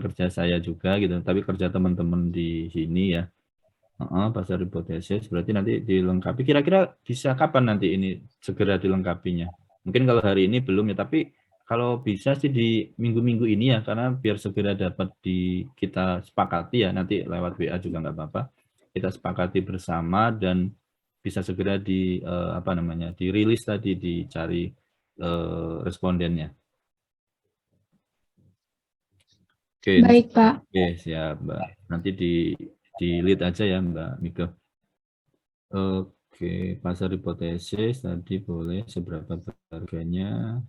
kerja saya juga gitu, tapi kerja teman-teman di sini ya. Pasar hipotesis berarti nanti dilengkapi. Kira-kira bisa kapan nanti ini segera dilengkapinya? Mungkin kalau hari ini belum ya, tapi kalau bisa sih di minggu-minggu ini ya, karena biar segera dapat kita sepakati ya, nanti lewat WA juga nggak apa-apa. Kita sepakati bersama dan bisa segera dirilis tadi, dicari respondennya. Oke, Baik, Pak. oke siap Mbak. Nanti di lead aja ya Mbak Mika. Oke, pasar hipotesis tadi boleh seberapa harganya.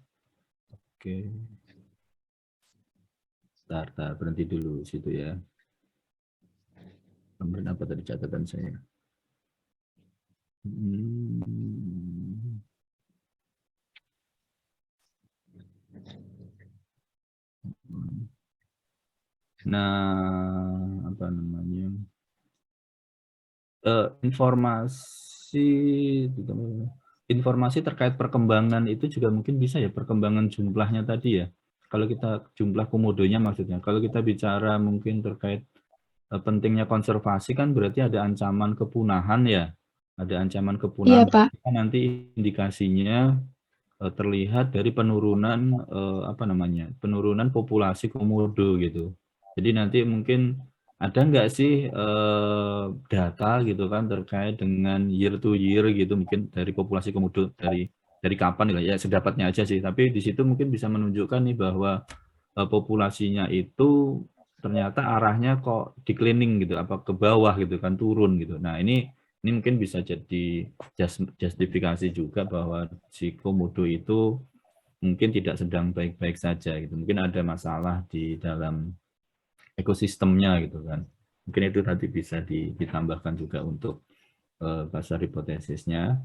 Oke. Bentar, berhenti dulu situ ya. Kemudian apa tadi catatan saya? Nah, apa namanya? Informasi terkait perkembangan itu juga mungkin bisa ya, perkembangan jumlahnya tadi ya. Kalau kita jumlah komodonya maksudnya, kalau kita bicara mungkin terkait pentingnya konservasi kan berarti ada ancaman kepunahan ya. Ada ancaman Iya, kepunahan, Pak. nanti indikasinya terlihat dari penurunan penurunan populasi komodo gitu. Jadi nanti mungkin ada nggak sih data gitu kan terkait dengan year to year gitu, mungkin dari populasi komodo dari kapan ya sedapatnya aja sih. Tapi di situ mungkin bisa menunjukkan nih bahwa populasinya itu ternyata arahnya kok declining gitu, apa ke bawah gitu kan, turun gitu. Nah ini mungkin bisa jadi justifikasi juga bahwa si komodo itu mungkin tidak sedang baik-baik saja gitu. Mungkin ada masalah di dalam ekosistemnya gitu kan. Mungkin itu tadi bisa ditambahkan juga untuk pasar hipotesisnya.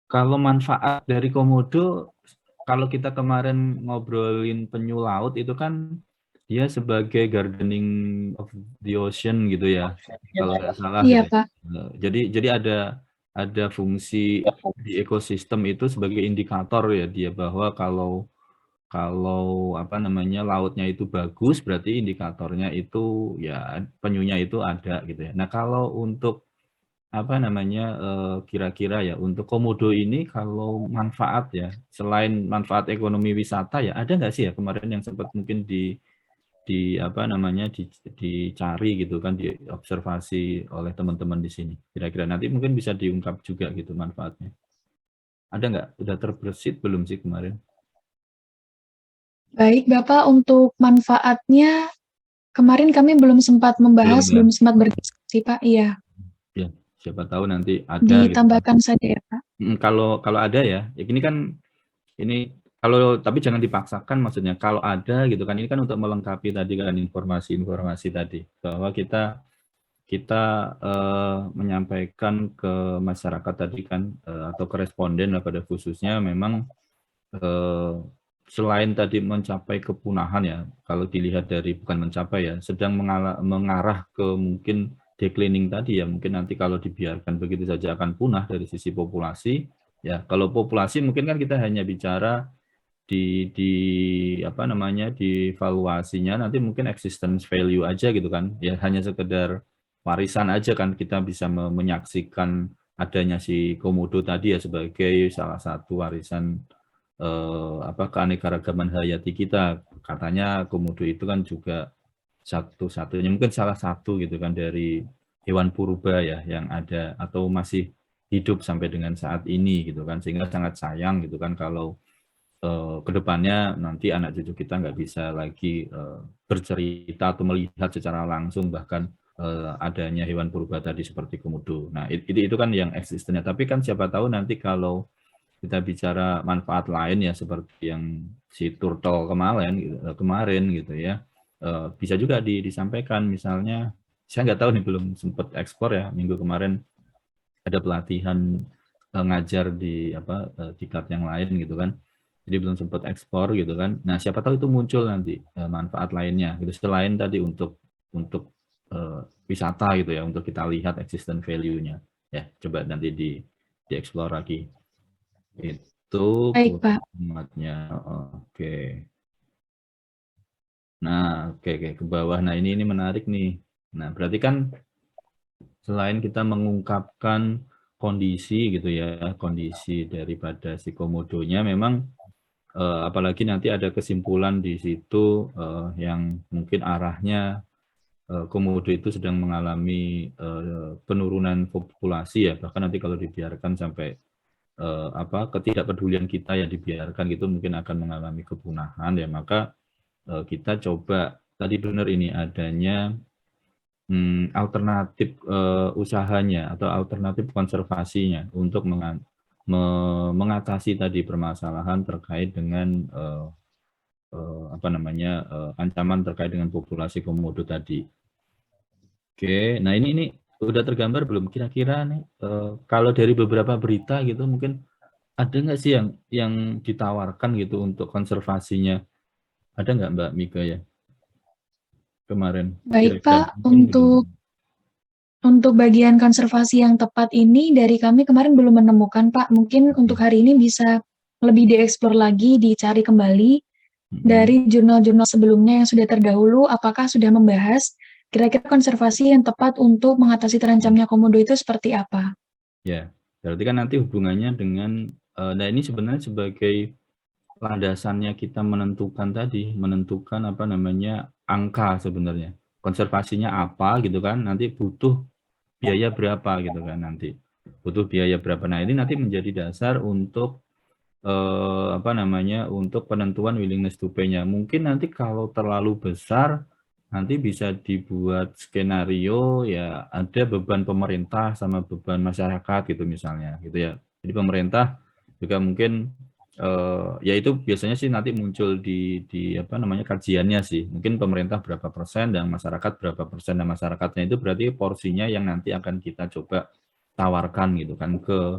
Kalau manfaat dari komodo, kalau kita kemarin ngobrolin penyu laut itu kan dia sebagai gardening of the ocean gitu ya, kalau nggak salah Iya, gitu. Pak. Jadi ada fungsi di ekosistem itu sebagai indikator ya dia, bahwa kalau lautnya itu bagus berarti indikatornya itu ya penyunya itu ada gitu ya. Nah kalau untuk kira-kira ya untuk komodo ini kalau manfaat ya, selain manfaat ekonomi wisata ya, ada nggak sih ya kemarin yang sempat mungkin dicari gitu kan, diobservasi oleh teman-teman di sini. Kira-kira nanti mungkin bisa diungkap juga gitu manfaatnya. Ada nggak? Udah terbersit belum sih kemarin? Baik, Bapak, untuk manfaatnya kemarin kami belum sempat Belum membahas, ya? belum sempat berdiskusi, Pak. Iya, Ya, siapa tahu nanti ada gitu kan. ditambahkan saja ya, Pak. Kalau ada ya, ini kan ini kalau tapi jangan dipaksakan, maksudnya kalau ada gitu kan, ini kan untuk melengkapi tadi kan informasi-informasi tadi, bahwa kita menyampaikan ke masyarakat tadi kan, atau ke responden lah pada khususnya, memang selain tadi mencapai kepunahan ya, kalau dilihat dari bukan mencapai ya, sedang mengarah ke mungkin declining tadi ya, mungkin nanti kalau dibiarkan begitu saja akan punah dari sisi populasi ya. Kalau populasi mungkin kan kita hanya bicara di valuasinya, nanti mungkin existence value aja gitu kan ya, hanya sekedar warisan aja kan, kita bisa menyaksikan adanya si komodo tadi ya sebagai salah satu warisan keanekaragaman hayati kita. Katanya komodo itu kan juga satu-satunya, mungkin salah satu gitu kan dari hewan purba ya yang ada atau masih hidup sampai dengan saat ini gitu kan, sehingga sangat sayang gitu kan kalau kedepannya nanti anak cucu kita nggak bisa lagi bercerita atau melihat secara langsung bahkan adanya hewan purba tadi seperti komodo. Nah itu kan yang eksistennya. Tapi kan siapa tahu nanti kalau kita bicara manfaat lain ya, seperti yang si turtle kemarin gitu ya, bisa juga disampaikan. Misalnya saya nggak tahu nih, belum sempat ekspor ya, minggu kemarin ada pelatihan ngajar di tingkat yang lain gitu kan, jadi belum sempat ekspor gitu kan. Nah siapa tahu itu muncul nanti manfaat lainnya gitu, selain tadi untuk wisata gitu ya, untuk kita lihat existing value-nya. Ya, coba nanti di-explore lagi. Itu Baik, Pak. formatnya. Oke. Nah, oke, ke bawah. Nah, ini menarik nih. Nah, berarti kan selain kita mengungkapkan kondisi gitu ya, kondisi daripada si komodonya, memang apalagi nanti ada kesimpulan di situ yang mungkin arahnya komodo itu sedang mengalami penurunan populasi ya, bahkan nanti kalau dibiarkan sampai ketidakpedulian kita ya dibiarkan gitu mungkin akan mengalami kepunahan ya, maka kita coba tadi benar ini adanya alternatif usahanya atau alternatif konservasinya untuk mengatasi tadi permasalahan terkait dengan ancaman terkait dengan populasi komodo tadi. Oke, nah ini udah tergambar belum kira-kira nih kalau dari beberapa berita gitu mungkin ada nggak sih yang ditawarkan gitu untuk konservasinya? Ada nggak Mbak Mika ya kemarin? Baik, Kira-kira Pak. mungkin belum. Untuk bagian konservasi yang tepat ini dari kami kemarin belum menemukan, Pak. Mungkin untuk hari ini bisa lebih dieksplor lagi, dicari kembali dari jurnal-jurnal sebelumnya yang sudah terdahulu, apakah sudah membahas kira-kira konservasi yang tepat untuk mengatasi terancamnya komodo itu seperti apa? Ya, berarti kan nanti hubungannya dengan, nah ini sebenarnya sebagai landasannya kita menentukan angka sebenarnya. Konservasinya apa gitu kan, nanti butuh biaya berapa gitu kan nanti. Butuh biaya berapa. Nah ini nanti menjadi dasar untuk untuk penentuan willingness to pay-nya. Mungkin nanti kalau terlalu besar nanti bisa dibuat skenario ya ada beban pemerintah sama beban masyarakat gitu misalnya gitu ya. Jadi pemerintah juga mungkin ya itu biasanya sih nanti muncul di kajiannya sih. Mungkin pemerintah berapa persen dan masyarakat berapa persen, dan masyarakatnya itu berarti porsinya yang nanti akan kita coba tawarkan gitu kan ke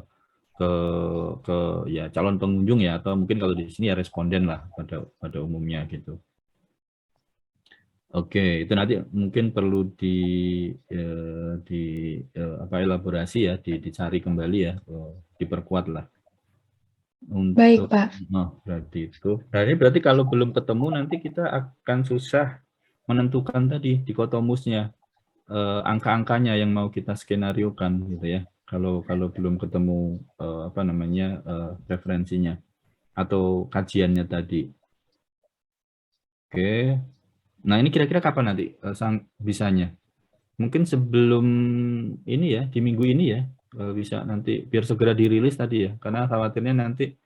ya calon pengunjung ya, atau mungkin kalau di sini ya responden lah pada umumnya gitu. Oke, itu nanti mungkin perlu elaborasi ya, dicari kembali ya, diperkuat lah Baik, untuk. Pak. Berarti itu. Nah, ini berarti kalau belum ketemu nanti kita akan susah menentukan tadi dikotomusnya, angka-angkanya yang mau kita skenariokan gitu ya. Kalau belum ketemu referensinya atau kajiannya tadi. Oke. Nah, ini kira-kira kapan nanti bisanya? Mungkin sebelum ini ya, di minggu ini ya, bisa nanti biar segera dirilis tadi ya. Karena khawatirnya nanti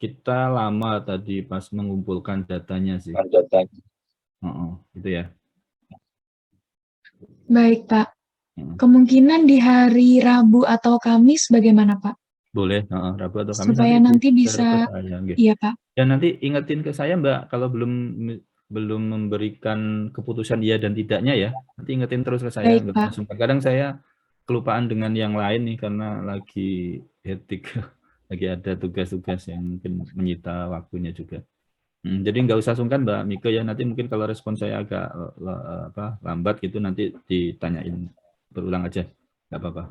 kita lama tadi pas mengumpulkan datanya sih. Gitu ya. Baik, Pak. Kemungkinan di hari Rabu atau Kamis bagaimana, Pak? Boleh, Rabu atau Kamis Supaya nanti share ke bisa, saya. iya, Pak. Dan nanti ingetin ke saya Mbak, kalau belum memberikan keputusan iya dan tidaknya ya, nanti ingetin terus ke saya. Baik, Pak. Kadang saya kelupaan dengan yang lain nih karena lagi hektik, lagi ada tugas-tugas yang mungkin menyita waktunya juga. Jadi nggak usah sungkan Mbak Mika ya, nanti mungkin kalau respon saya agak lambat gitu nanti ditanyain berulang aja, nggak apa-apa.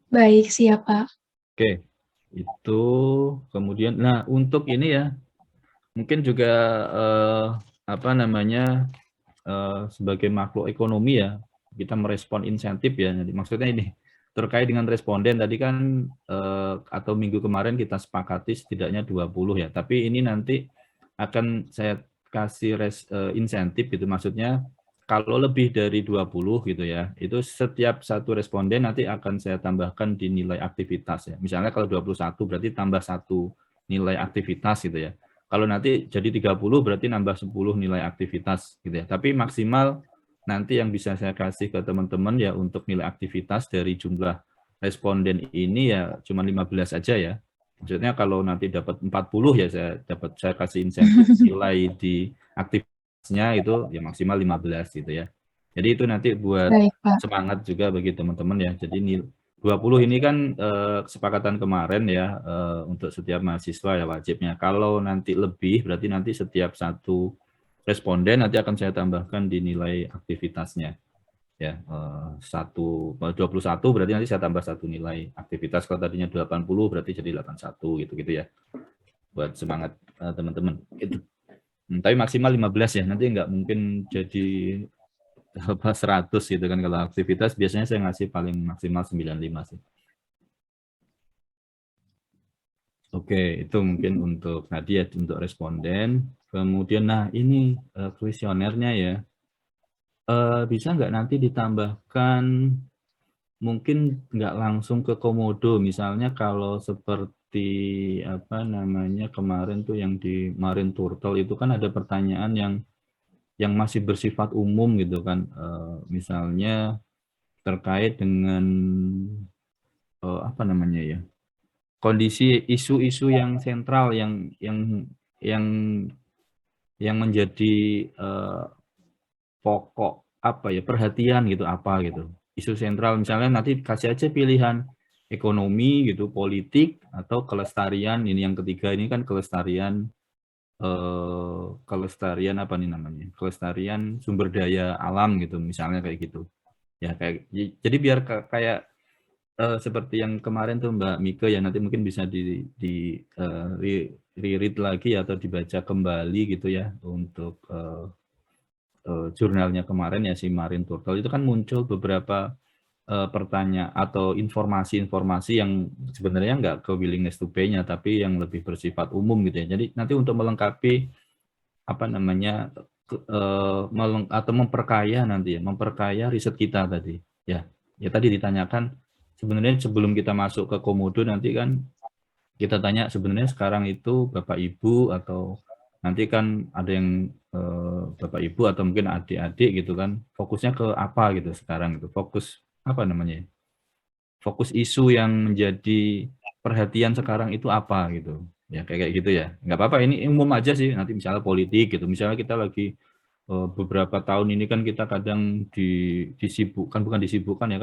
Baik, siap, Pak. Oke, itu kemudian, nah untuk ini ya, mungkin juga sebagai makhluk ekonomi ya, kita merespon insentif ya. Jadi maksudnya ini terkait dengan responden tadi kan atau minggu kemarin kita sepakati setidaknya 20 ya. Tapi ini nanti akan saya kasih insentif gitu, maksudnya kalau lebih dari 20 gitu ya, itu setiap satu responden nanti akan saya tambahkan di nilai aktivitas ya. Misalnya kalau 21 berarti tambah 1 nilai aktivitas gitu ya. Kalau nanti jadi 30 berarti nambah 10 nilai aktivitas gitu ya. Tapi maksimal nanti yang bisa saya kasih ke teman-teman ya untuk nilai aktivitas dari jumlah responden ini ya cuma 15 aja ya. Maksudnya kalau nanti dapat 40 ya saya kasih insentif nilai di aktivitasnya itu ya maksimal 15 gitu ya. Jadi itu nanti buat Baik, Pak. semangat juga bagi teman-teman ya. Jadi 20 ini kan kesepakatan kemarin ya untuk setiap mahasiswa ya wajibnya. Kalau nanti lebih berarti nanti setiap satu responden nanti akan saya tambahkan di nilai aktivitasnya. Ya, 21 berarti nanti saya tambah 1 nilai aktivitas. Kalau tadinya 80 berarti jadi 81 gitu ya. Buat semangat teman-teman. Gitu. Tapi maksimal 15 ya. Nanti nggak mungkin jadi 100 gitu kan. Kalau aktivitas biasanya saya ngasih paling maksimal 95 sih. Oke, itu mungkin untuk tadi ya, untuk responden. Kemudian, nah ini kuesionernya ya. Bisa nggak nanti ditambahkan, mungkin nggak langsung ke komodo, misalnya kalau seperti apa namanya kemarin tuh yang di Marine Turtle itu kan ada pertanyaan yang masih bersifat umum gitu kan, misalnya terkait dengan apa namanya ya, kondisi isu-isu yang sentral yang yang menjadi pokok apa ya, perhatian gitu, apa gitu. Isu sentral misalnya nanti kasih aja pilihan ekonomi gitu, politik atau kelestarian. Ini yang ketiga ini kan kelestarian kelestarian apa nih namanya? Kelestarian sumber daya alam gitu, misalnya kayak gitu. Ya kayak jadi biar kayak seperti yang kemarin tuh Mbak Mika ya, nanti mungkin bisa di reread lagi atau dibaca kembali gitu ya untuk jurnalnya kemarin ya si Marine Turtle itu kan muncul beberapa pertanyaan atau informasi-informasi yang sebenarnya nggak ke willingness to pay-nya tapi yang lebih bersifat umum gitu ya. Jadi nanti untuk melengkapi apa namanya atau memperkaya nanti ya, memperkaya riset kita tadi ya. Ya tadi ditanyakan sebenarnya sebelum kita masuk ke komodo nanti kan kita tanya sebenarnya sekarang itu Bapak Ibu atau nanti kan ada yang Bapak Ibu atau mungkin adik-adik gitu kan fokusnya ke apa gitu sekarang itu, fokus apa namanya, fokus isu yang menjadi perhatian sekarang itu apa gitu ya, kayak gitu ya, nggak apa-apa ini umum aja sih. Nanti misalnya politik gitu, misalnya kita lagi beberapa tahun ini kan kita kadang disibukkan, bukan disibukkan ya,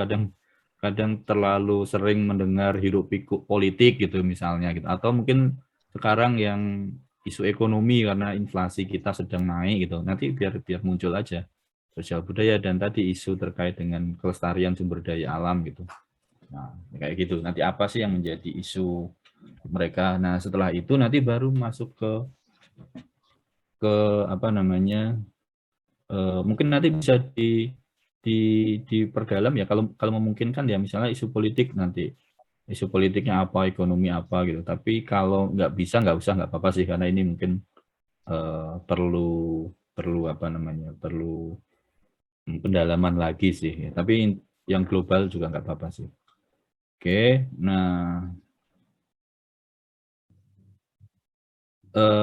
kadang terlalu sering mendengar hiruk pikuk politik gitu misalnya gitu, atau mungkin sekarang yang isu ekonomi karena inflasi kita sedang naik gitu, nanti biar muncul aja sosial budaya dan tadi isu terkait dengan kelestarian sumber daya alam gitu. Nah kayak gitu, nanti apa sih yang menjadi isu mereka. Nah setelah itu nanti baru masuk ke apa namanya, mungkin nanti bisa diperdalam ya kalau memungkinkan ya, misalnya isu politik nanti isu politiknya apa, ekonomi apa gitu. Tapi kalau nggak bisa, nggak usah, nggak apa-apa sih, karena ini mungkin perlu apa namanya, perlu pendalaman lagi sih. Tapi yang global juga nggak apa-apa sih. Oke, nah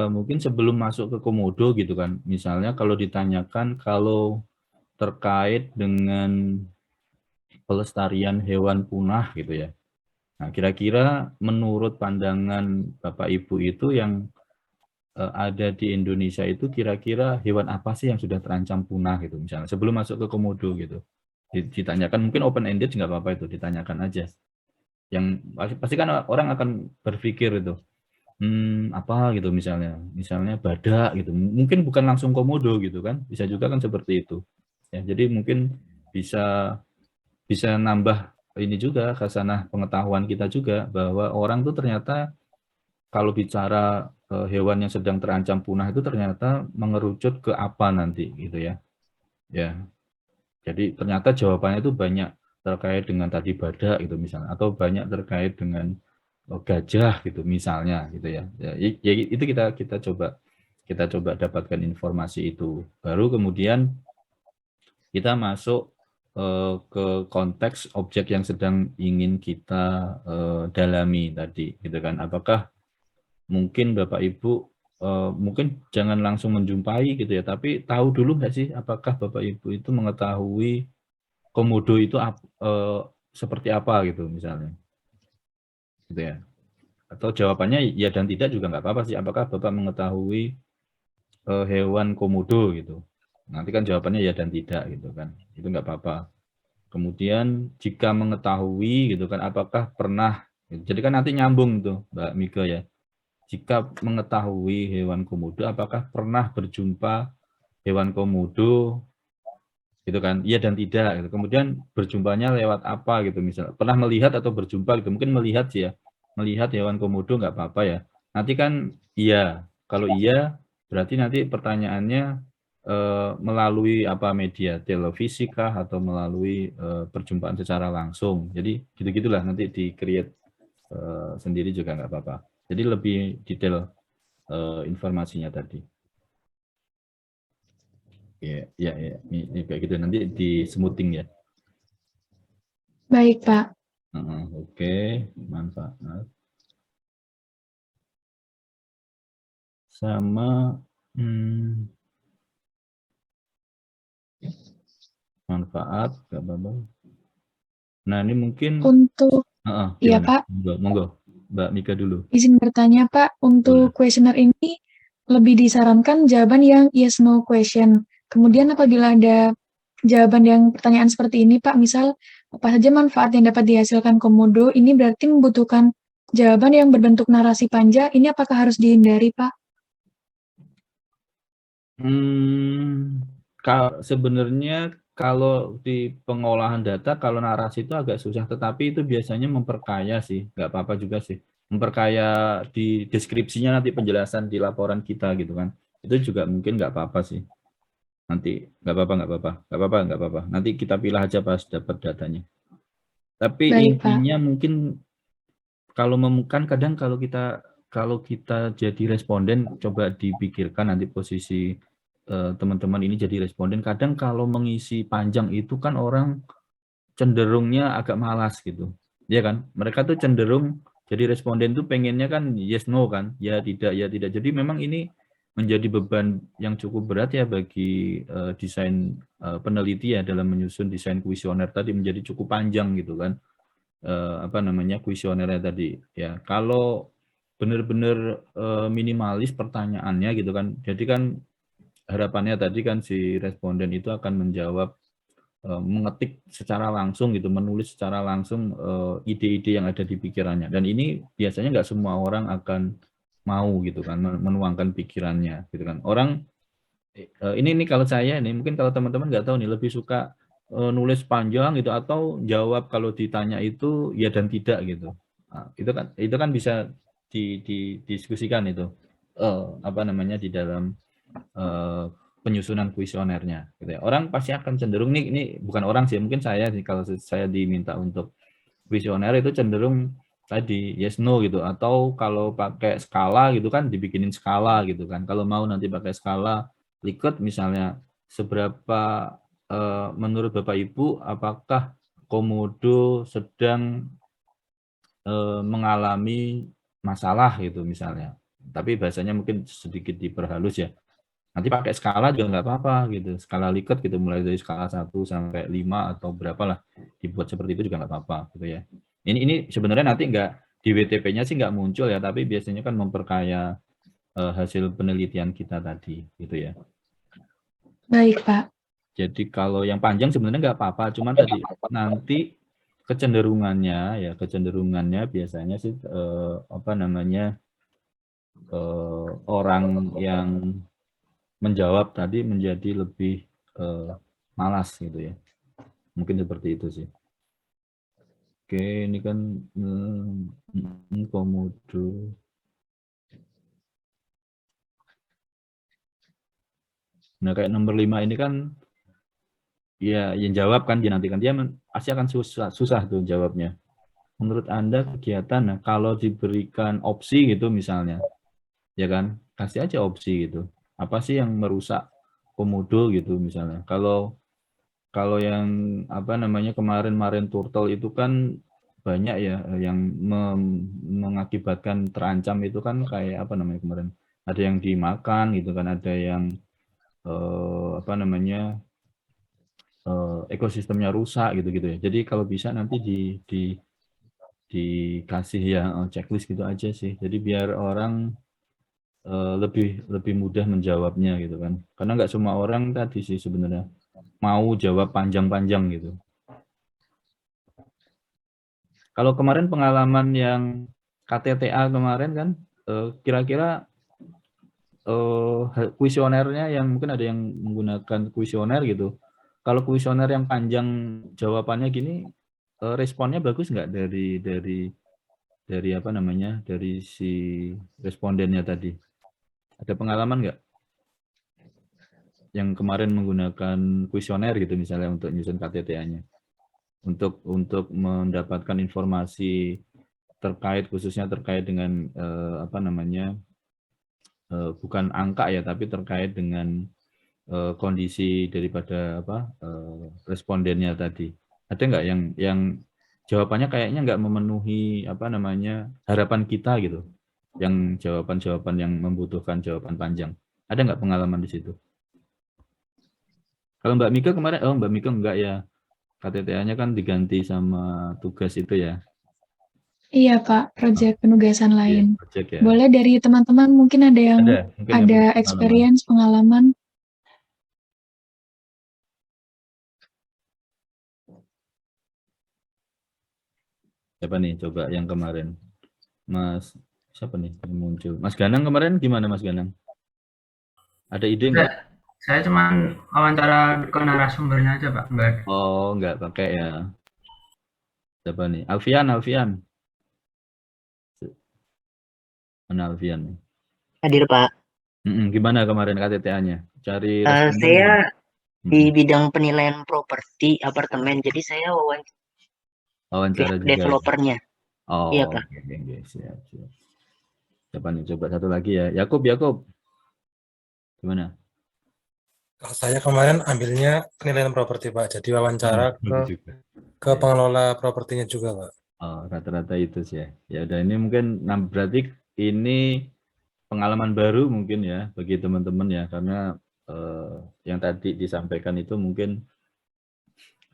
mungkin sebelum masuk ke komodo gitu kan, misalnya kalau ditanyakan kalau terkait dengan pelestarian hewan punah gitu ya. Nah, kira-kira menurut pandangan Bapak Ibu itu yang ada di Indonesia itu kira-kira hewan apa sih yang sudah terancam punah gitu misalnya sebelum masuk ke komodo gitu. Ditanyakan mungkin open ended nggak apa-apa, itu ditanyakan aja. Yang pasti kan orang akan berpikir itu apa gitu, misalnya badak gitu. Mungkin bukan langsung komodo gitu kan. Bisa juga kan seperti itu. Ya, jadi mungkin bisa nambah ini juga khasanah pengetahuan kita juga bahwa orang tuh ternyata kalau bicara hewan yang sedang terancam punah itu ternyata mengerucut ke apa nanti gitu ya. Ya. Jadi ternyata jawabannya itu banyak terkait dengan tadi badak gitu misalnya, atau banyak terkait dengan gajah gitu misalnya gitu ya. Ya itu kita coba dapatkan informasi itu. Baru kemudian kita masuk ke konteks objek yang sedang ingin kita dalami tadi gitu kan. Apakah mungkin Bapak Ibu mungkin jangan langsung menjumpai gitu ya, tapi tahu dulu nggak sih apakah Bapak Ibu itu mengetahui komodo itu seperti apa gitu misalnya, gitu ya. Atau jawabannya ya dan tidak juga nggak apa-apa sih. Apakah Bapak mengetahui hewan komodo gitu? Nanti kan jawabannya ya dan tidak gitu kan, itu nggak apa-apa. Kemudian jika mengetahui gitu kan, apakah pernah? Jadi kan nanti nyambung tuh Mbak Mika ya. Jika mengetahui hewan komodo, apakah pernah berjumpa hewan komodo gitu kan, iya dan tidak gitu. Kemudian berjumpanya lewat apa gitu, misal pernah melihat atau berjumpa gitu, mungkin melihat sih ya, melihat hewan komodo nggak apa-apa ya. Nanti kan iya, kalau iya berarti nanti pertanyaannya melalui apa, media televisi kah atau melalui perjumpaan secara langsung. Jadi gitu-gitulah, nanti di create sendiri juga nggak apa-apa. Jadi lebih detail informasinya tadi. Ya, ya, ya. Ini kayak gitu nanti di smoothing ya. Baik, Pak. Oke, manfaat sama manfaat nggak apa-apa. Nah ini mungkin Untuk iya, gimana? Pak, Monggo, Mbak Mika dulu. izin bertanya, Pak, Boleh. untuk kuesioner ini lebih disarankan jawaban yang yes no question. Kemudian apabila ada jawaban yang pertanyaan seperti ini, Pak, misal apa saja manfaat yang dapat dihasilkan komodo, ini berarti membutuhkan jawaban yang berbentuk narasi panjang, ini apakah harus dihindari, Pak? Sebenarnya kalau di pengolahan data, kalau narasi itu agak susah, tetapi itu biasanya memperkaya sih, nggak apa-apa juga sih. Memperkaya di deskripsinya nanti penjelasan di laporan kita gitu kan. Itu juga mungkin nggak apa-apa sih. Nanti nggak apa-apa, nggak apa-apa, nggak apa-apa, nggak apa-apa. Nanti kita pilih aja pas dapat datanya. Tapi Baik, Pak. intinya mungkin kalau memungkinkan kadang kalau kita jadi responden, coba dipikirkan nanti posisi teman-teman ini jadi responden. Kadang kalau mengisi panjang itu kan orang cenderungnya agak malas gitu, ya kan? Mereka tuh cenderung jadi responden tuh pengennya kan yes no kan, ya tidak ya tidak. Jadi memang ini menjadi beban yang cukup berat ya bagi desain peneliti ya dalam menyusun desain kuesioner tadi menjadi cukup panjang gitu kan. Apa namanya, kuesionernya tadi ya. Kalau benar-benar minimalis pertanyaannya gitu kan, jadi kan harapannya tadi kan si responden itu akan menjawab mengetik secara langsung gitu, menulis secara langsung ide-ide yang ada di pikirannya, dan ini biasanya nggak semua orang akan mau gitu kan menuangkan pikirannya gitu kan. Orang ini kalau saya ini, mungkin kalau teman-teman nggak tahu nih, lebih suka nulis panjang gitu atau jawab kalau ditanya itu ya dan tidak gitu. Nah, itu kan bisa didiskusikan itu apa namanya di dalam penyusunan kuesionernya gitu ya. Orang pasti akan cenderung nih, ini bukan orang sih, mungkin saya sih, kalau saya diminta untuk kuesioner itu cenderung tadi yes no gitu, atau kalau pakai skala gitu kan dibikinin skala gitu kan. Kalau mau nanti pakai skala Likert misalnya, seberapa menurut Bapak Ibu apakah komodo sedang mengalami masalah gitu misalnya. Tapi bahasanya mungkin sedikit diperhalus ya. Nanti pakai skala juga nggak apa-apa gitu. Skala Likert gitu, mulai dari skala 1 sampai 5 atau berapalah, dibuat seperti itu juga nggak apa-apa gitu ya. Ini sebenarnya nanti nggak di WTP-nya sih nggak muncul ya, tapi biasanya kan memperkaya hasil penelitian kita tadi gitu ya. Baik, Pak. Jadi kalau yang panjang sebenarnya nggak apa-apa, cuman tadi nanti kecenderungannya biasanya sih apa namanya orang yang menjawab tadi menjadi lebih malas gitu ya. Mungkin seperti itu sih. Oke, ini kan komodo. Nah, kayak nomor 5 ini kan ya yang jawab kan dia nanti kan dia pasti akan susah tuh jawabnya. Menurut Anda kegiatan, nah kalau diberikan opsi gitu misalnya, ya kan, kasih aja opsi gitu. Apa sih yang merusak komodo gitu misalnya. Kalau yang apa namanya kemarin turtle itu kan banyak ya yang mengakibatkan terancam itu kan, kayak apa namanya kemarin, ada yang dimakan gitu kan, ada yang apa namanya ekosistemnya rusak gitu-gitu ya. Jadi kalau bisa nanti dikasih ya checklist gitu aja sih. Jadi biar orang lebih mudah menjawabnya gitu kan. Karena nggak semua orang tadi sih sebenarnya mau jawab panjang-panjang gitu. Kalau kemarin pengalaman yang KTTA kemarin kan, kira-kira kuesionernya yang mungkin ada yang menggunakan kuesioner gitu. Kalau kuesioner yang panjang jawabannya gini, responnya bagus nggak dari apa namanya, dari si respondennya tadi? Ada pengalaman nggak yang kemarin menggunakan kuesioner gitu misalnya untuk nyusun KTTA-nya, untuk mendapatkan informasi terkait, khususnya terkait dengan apa namanya, bukan angka ya, tapi terkait dengan kondisi daripada apa respondennya tadi. Ada nggak yang jawabannya kayaknya nggak memenuhi apa namanya harapan kita gitu, yang jawaban-jawaban yang membutuhkan jawaban panjang. Ada nggak pengalaman di situ? Kalau Mbak Mika kemarin, oh Mbak Mika enggak ya, KTTA-nya kan diganti sama tugas itu ya. Iya, Pak, Oh, proyek penugasan iya, lain. project ya. Boleh dari teman-teman mungkin ada yang Ada mungkin yang ada punya pengalaman. experience, pengalaman. Siapa nih coba yang kemarin? Mas siapa nih yang muncul? Mas Ganang kemarin gimana Mas Ganang? Ada ide nggak? Enggak, saya cuma wawancara ke narasumbernya aja Pak, enggak ada. Oh, nggak pakai ya. Siapa nih? Alfian. Mana Alfian nih? Hadir Pak. Gimana kemarin KTTA-nya? Cari responden Saya gimana? di bidang penilaian properti apartemen, jadi saya wawancara Wawancara juga ya? developernya. Iya Oh, Pak. oke, siap. Siapa nih? Coba satu lagi ya. Yakub. Gimana? Kalau saya kemarin ambilnya penilaian properti Pak, jadi wawancara ke Ya. pengelola propertinya juga Pak. Oh, rata-rata itu sih ya. Ya udah, ini mungkin berarti ini pengalaman baru mungkin ya bagi teman-teman ya, karena yang tadi disampaikan itu mungkin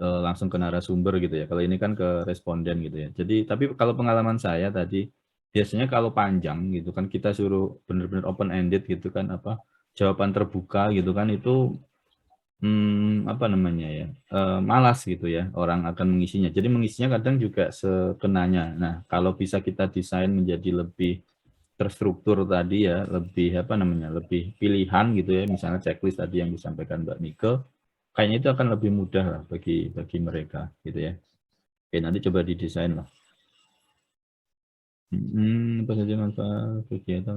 langsung ke narasumber gitu ya. Kalau ini kan ke responden gitu ya. Jadi tapi kalau pengalaman saya tadi, biasanya kalau panjang gitu kan kita suruh benar-benar open ended gitu kan, apa jawaban terbuka gitu kan, itu apa namanya ya, malas gitu ya orang akan mengisinya. Jadi mengisinya kadang juga sekenanya. Nah, kalau bisa kita desain menjadi lebih terstruktur tadi ya, lebih apa namanya, lebih pilihan gitu ya, misalnya checklist tadi yang disampaikan Mbak Mika, kayaknya itu akan lebih mudah lah bagi mereka gitu ya. Oke, nanti coba didesain lah. Apa saja manfaat kegiatan,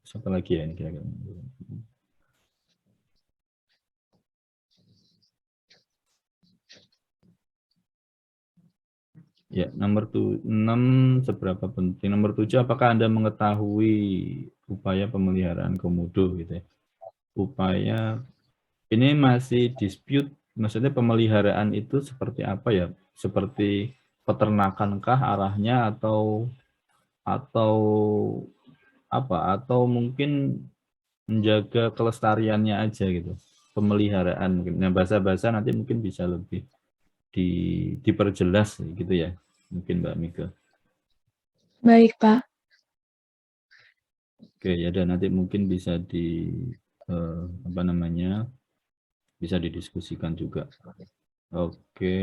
apa lagi ya ini kira-kira. Ya, nomor 6 seberapa penting. Nomor 7, apakah Anda mengetahui upaya pemeliharaan komodo gitu ya. Upaya ini masih dispute, maksudnya pemeliharaan itu seperti apa ya? Seperti peternakankah arahnya, atau apa? Atau mungkin menjaga kelestariannya aja gitu. Pemeliharaan mungkin. Nah, bahasa-bahasa nanti mungkin bisa lebih diperjelas gitu ya. Mungkin Mbak Mika. Baik, Pak. Oke, ya dan nanti mungkin bisa apa namanya, bisa didiskusikan juga. Oke.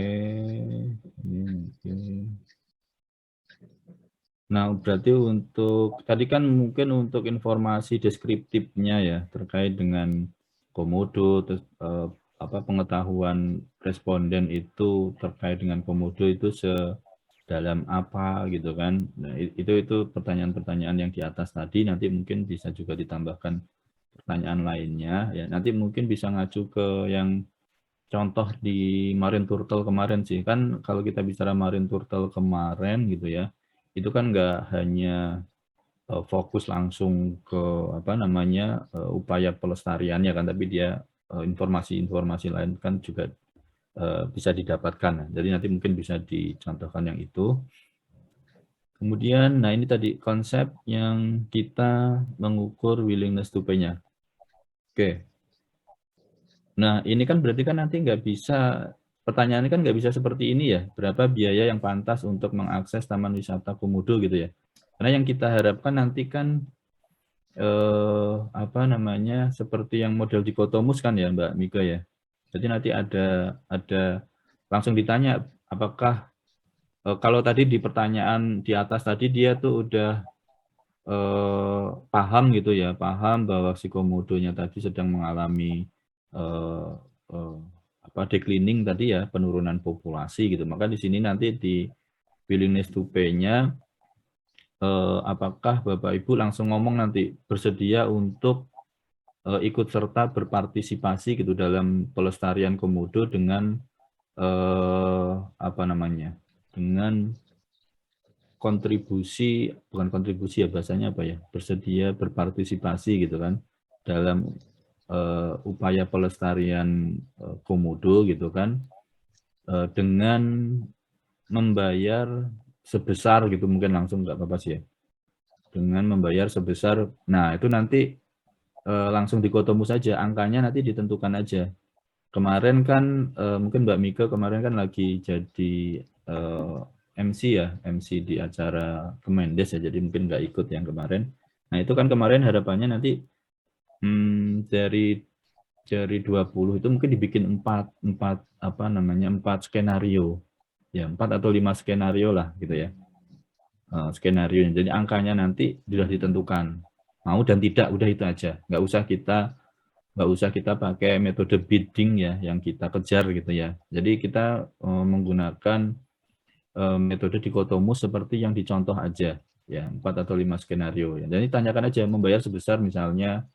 Nah, berarti untuk tadi kan mungkin untuk informasi deskriptifnya ya terkait dengan komodo, terus apa pengetahuan responden itu terkait dengan komodo itu dalam apa gitu kan. Nah, itu pertanyaan-pertanyaan yang di atas tadi, nanti mungkin bisa juga ditambahkan pertanyaan lainnya ya. Nanti mungkin bisa ngacu ke yang contoh di Marine Turtle kemarin sih. Kan kalau kita bicara Marine Turtle kemarin gitu ya, itu kan nggak hanya fokus langsung ke apa namanya upaya pelestariannya kan, tapi dia informasi-informasi lain kan juga bisa didapatkan. Jadi nanti mungkin bisa dicontohkan yang itu. Kemudian, nah ini tadi konsep yang kita mengukur willingness to pay-nya. Oke. Nah ini kan berarti kan nanti nggak bisa, pertanyaannya kan nggak bisa seperti ini ya, berapa biaya yang pantas untuk mengakses Taman Wisata Komodo gitu ya. Karena yang kita harapkan nanti kan apa namanya, seperti yang model dikotomus kan ya Mbak Mika ya. Jadi nanti ada langsung ditanya apakah kalau tadi di pertanyaan di atas tadi dia tuh udah paham gitu ya, paham bahwa si komodonya tadi sedang mengalami eh, eh, declining tadi ya, penurunan populasi gitu. Maka di sini nanti di willingness to pay-nya apakah Bapak Ibu langsung ngomong nanti bersedia untuk ikut serta berpartisipasi gitu dalam pelestarian komodo dengan dengan kontribusi, bukan kontribusi ya bahasanya apa ya, bersedia berpartisipasi gitu kan dalam upaya pelestarian komodo gitu kan, dengan membayar sebesar gitu, mungkin langsung nggak apa-apa sih ya, dengan membayar sebesar, nah itu nanti langsung dikotomu saja, angkanya nanti ditentukan aja. Kemarin kan mungkin Mbak Mika kemarin kan lagi jadi MC ya, MC di acara Kemendes ya, jadi mungkin nggak ikut yang kemarin. Nah itu kan kemarin harapannya nanti dari 20 itu mungkin dibikin 4 skenario, ya 4 atau 5 skenario lah gitu ya, skenario. Jadi angkanya nanti sudah ditentukan, mau dan tidak, udah itu aja, nggak usah kita pakai metode bidding ya yang kita kejar gitu ya. Jadi kita menggunakan metode dikotomus seperti yang dicontoh aja ya, 4 atau 5 skenario ya. Jadi tanyakan aja membayar sebesar misalnya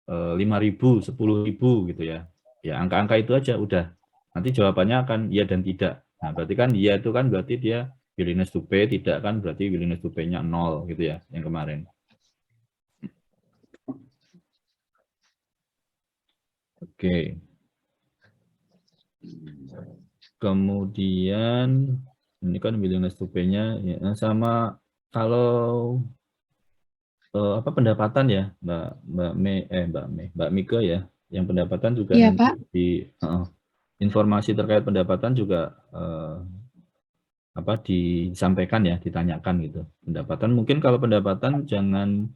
5.000, 10.000 gitu ya. Ya angka-angka itu aja udah. Nanti jawabannya akan iya dan tidak. Nah, berarti kan iya itu kan berarti dia willingness to pay, tidak kan berarti willingness to pay-nya 0 gitu ya yang kemarin. Oke. Kemudian ini kan willingness to pay-nya ya, sama kalau pendapatan ya Mbak Mika ya, yang pendapatan juga Iya, nanti Pak. di informasi terkait pendapatan juga disampaikan ya, ditanyakan gitu. Pendapatan mungkin kalau pendapatan jangan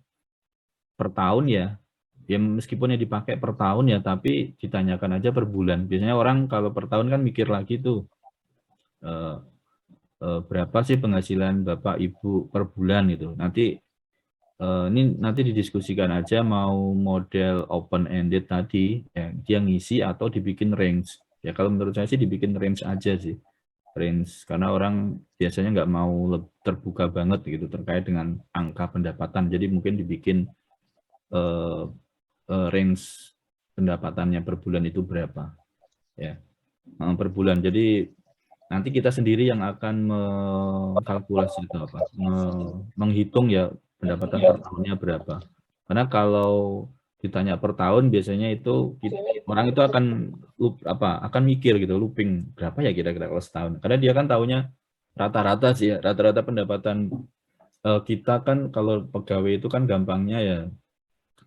per tahun ya. Ya meskipun ya dipakai per tahun ya, tapi ditanyakan aja per bulan. Biasanya orang kalau per tahun kan mikir lagi tuh berapa sih penghasilan Bapak Ibu per bulan gitu. Nanti ini nanti didiskusikan aja mau model open ended tadi ya, dia ngisi atau dibikin range. Ya kalau menurut saya sih dibikin range aja sih. Range karena orang biasanya nggak mau terbuka banget gitu terkait dengan angka pendapatan. Jadi mungkin dibikin range pendapatannya per bulan itu berapa ya, per bulan. Jadi nanti kita sendiri yang akan mengkalkulasi atau menghitung ya pendapatan per tahunnya berapa. Karena kalau ditanya per tahun biasanya itu orang itu akan mikir gitu, looping berapa ya kira-kira kalau setahun. Karena dia kan tahunya rata-rata sih ya, rata-rata pendapatan kita kan kalau pegawai itu kan gampangnya ya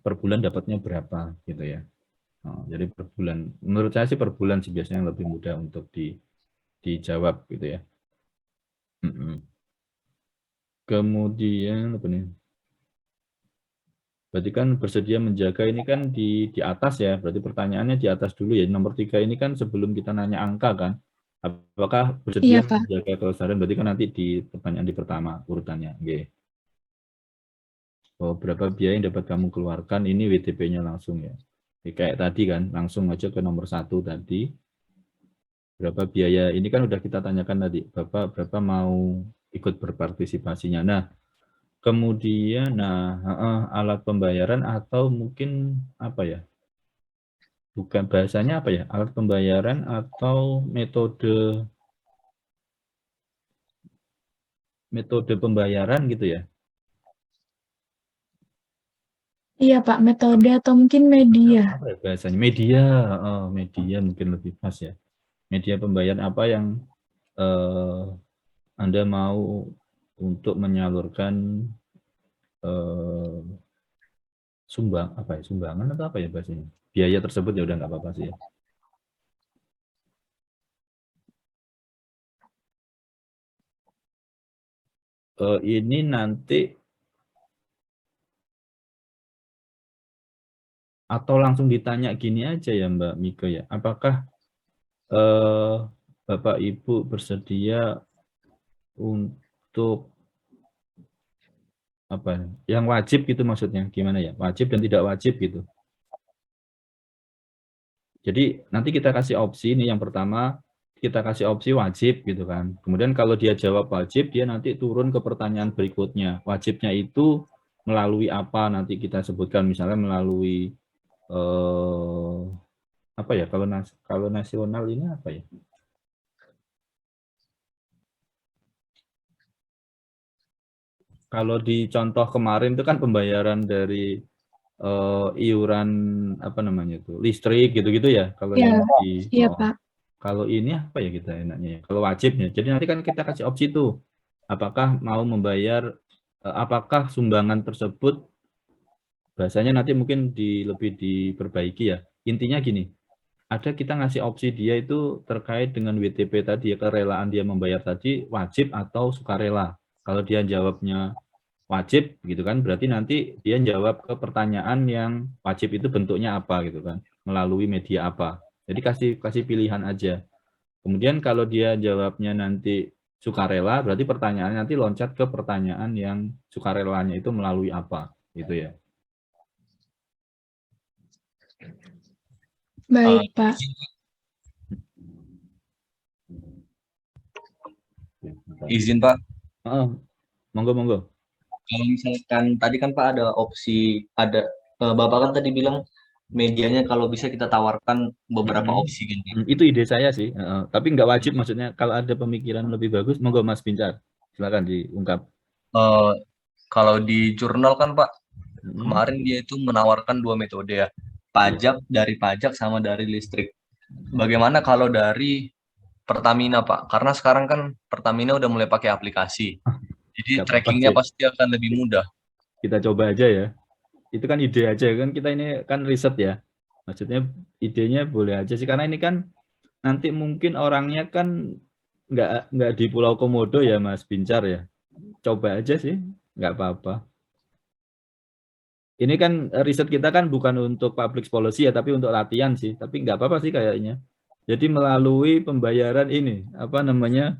per bulan dapatnya berapa gitu ya. Jadi per bulan, menurut saya sih per bulan sih biasanya yang lebih mudah untuk dijawab gitu ya. Kemudian apa nih? Berarti kan bersedia menjaga ini kan di atas ya. Berarti pertanyaannya di atas dulu ya. Nomor 3 ini kan sebelum kita nanya angka kan. Apakah bersedia Iya, Pak. menjaga kelestarian? Berarti kan nanti di pertanyaan di pertama urutannya. Oke. Oh, berapa biaya yang dapat kamu keluarkan? Ini WTP-nya langsung ya. Kayak tadi kan, langsung aja ke nomor 1 tadi. Berapa biaya? Ini kan udah kita tanyakan tadi. Bapak berapa mau ikut berpartisipasinya. Nah, kemudian alat pembayaran atau mungkin apa ya? Bukan bahasanya apa ya? Alat pembayaran atau metode pembayaran gitu ya. Iya, Pak. Metode atau mungkin media. Apa ya bahasanya? Media mungkin lebih pas ya. Media pembayaran apa yang Anda mau untuk menyalurkan sumbangan atau apa ya bahasanya? Biaya tersebut ya udah nggak apa-apa sih ya. Ini nanti atau langsung ditanya gini aja ya Mbak Mika ya. Apakah Bapak Ibu bersedia untuk apa yang wajib gitu maksudnya gimana ya, wajib dan tidak wajib gitu. Jadi nanti kita kasih opsi nih, yang pertama kita kasih opsi wajib gitu kan. Kemudian kalau dia jawab wajib, dia nanti turun ke pertanyaan berikutnya. Wajibnya itu melalui apa, nanti kita sebutkan misalnya melalui apa ya, kalau nasional ini apa ya? Kalau di contoh kemarin itu kan pembayaran dari iuran apa namanya itu, listrik gitu-gitu ya. Kalau Iya, yang di iya Pak. kalau ini apa ya kita enaknya ya? Kalau wajibnya. Jadi nanti kan kita kasih opsi tuh. Apakah mau membayar, apakah sumbangan tersebut, bahasanya nanti mungkin lebih diperbaiki ya. Intinya gini, ada kita ngasih opsi dia itu terkait dengan WTP tadi ya, kerelaan dia membayar tadi wajib atau sukarela. Kalau dia jawabnya wajib gitu kan, berarti nanti dia jawab ke pertanyaan yang wajib itu bentuknya apa gitu kan, melalui media apa. Jadi kasih pilihan aja. Kemudian kalau dia jawabnya nanti sukarela, berarti pertanyaannya nanti loncat ke pertanyaan yang sukarelanya itu melalui apa gitu ya. Baik Pak. Izin Pak, Monggo. kalau misalkan tadi kan Pak ada opsi, Bapak kan tadi bilang medianya kalau bisa kita tawarkan beberapa opsi kan Pak. Itu ide saya sih, tapi nggak wajib, maksudnya kalau ada pemikiran lebih bagus, monggo Mas Bincar, silakan diungkap. Kalau di jurnal kan Pak, kemarin dia itu menawarkan 2 metode ya, dari pajak sama dari listrik. Bagaimana kalau dari Pertamina Pak? Karena sekarang kan Pertamina udah mulai pakai aplikasi, jadi Nggak apa-apa trackingnya sih. pasti akan lebih mudah. Kita coba aja ya. Itu kan ide aja kan, kita ini kan riset ya. Maksudnya idenya boleh aja sih, karena ini kan nanti mungkin orangnya kan nggak di Pulau Komodo ya Mas Bincar ya. Coba aja sih, nggak apa-apa. Ini kan riset kita kan bukan untuk public policy ya, tapi untuk latihan sih. Tapi nggak apa-apa sih kayaknya. Jadi melalui pembayaran ini, apa namanya,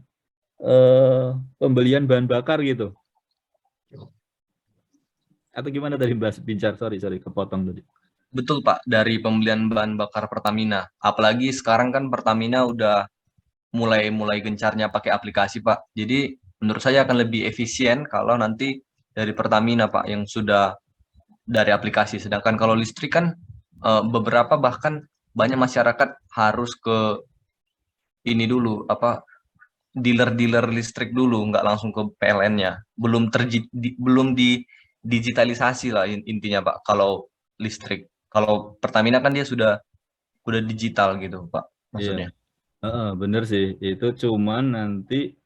pembelian bahan bakar gitu. Atau gimana tadi Mas Bincar? Sorry, kepotong tadi. Betul Pak, dari pembelian bahan bakar Pertamina. Apalagi sekarang kan Pertamina udah mulai gencarnya pakai aplikasi Pak. Jadi menurut saya akan lebih efisien kalau nanti dari Pertamina Pak yang sudah dari aplikasi. Sedangkan kalau listrik kan beberapa bahkan banyak masyarakat harus ke ini dulu, apa, dealer listrik dulu, nggak langsung ke PLN-nya. Belum digitalisasi lah intinya Pak kalau listrik. Kalau Pertamina kan dia sudah digital gitu Pak maksudnya. Bener sih, itu cuman nanti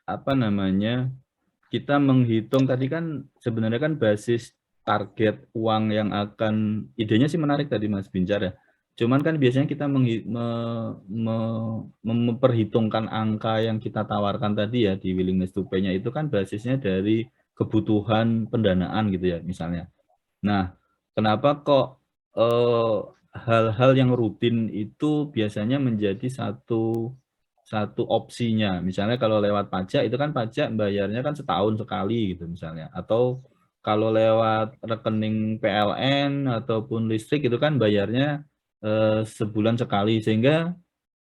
apa namanya, kita menghitung tadi kan sebenarnya kan basis target uang yang akan, idenya sih menarik tadi Mas Bincar ya. Cuman kan biasanya kita memperhitungkan angka yang kita tawarkan tadi ya di willingness to pay-nya itu kan basisnya dari kebutuhan pendanaan gitu ya misalnya. Nah, kenapa kok hal-hal yang rutin itu biasanya menjadi satu opsinya. Misalnya kalau lewat pajak itu kan pajak bayarnya kan setahun sekali gitu misalnya. Atau kalau lewat rekening PLN ataupun listrik itu kan bayarnya sebulan sekali, sehingga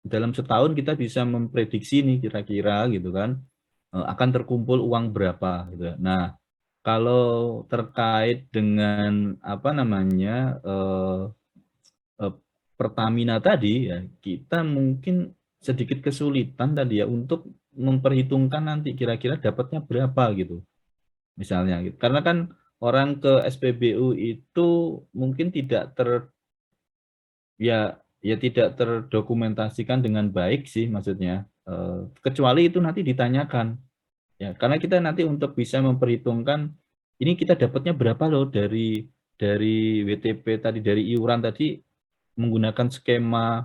dalam setahun kita bisa memprediksi nih kira-kira gitu kan akan terkumpul uang berapa gitu. Nah, kalau terkait dengan apa namanya Pertamina tadi ya, kita mungkin sedikit kesulitan tadi ya untuk memperhitungkan nanti kira-kira dapatnya berapa gitu. Misalnya gitu. Karena kan orang ke SPBU itu mungkin tidak tidak terdokumentasikan dengan baik sih maksudnya. Kecuali itu nanti ditanyakan. Ya, karena kita nanti untuk bisa memperhitungkan ini kita dapatnya berapa loh dari WTP tadi, dari iuran tadi, menggunakan skema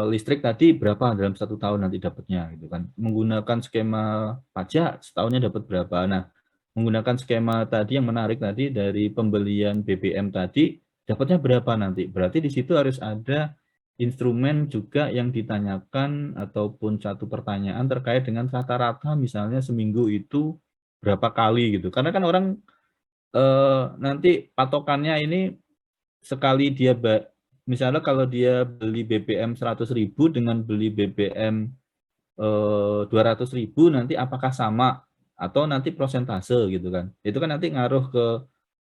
listrik tadi berapa dalam 1 tahun nanti dapatnya gitu kan. Menggunakan skema pajak setahunnya dapat berapa. Nah, menggunakan skema tadi yang menarik tadi dari pembelian BBM tadi dapatnya berapa nanti. Berarti di situ harus ada instrumen juga yang ditanyakan ataupun satu pertanyaan terkait dengan rata-rata misalnya seminggu itu berapa kali gitu. Karena kan orang nanti patokannya ini sekali dia misalnya kalau dia beli BBM 100.000 dengan beli BBM 200.000 nanti apakah sama atau nanti prosentase gitu kan. Itu kan nanti ngaruh ke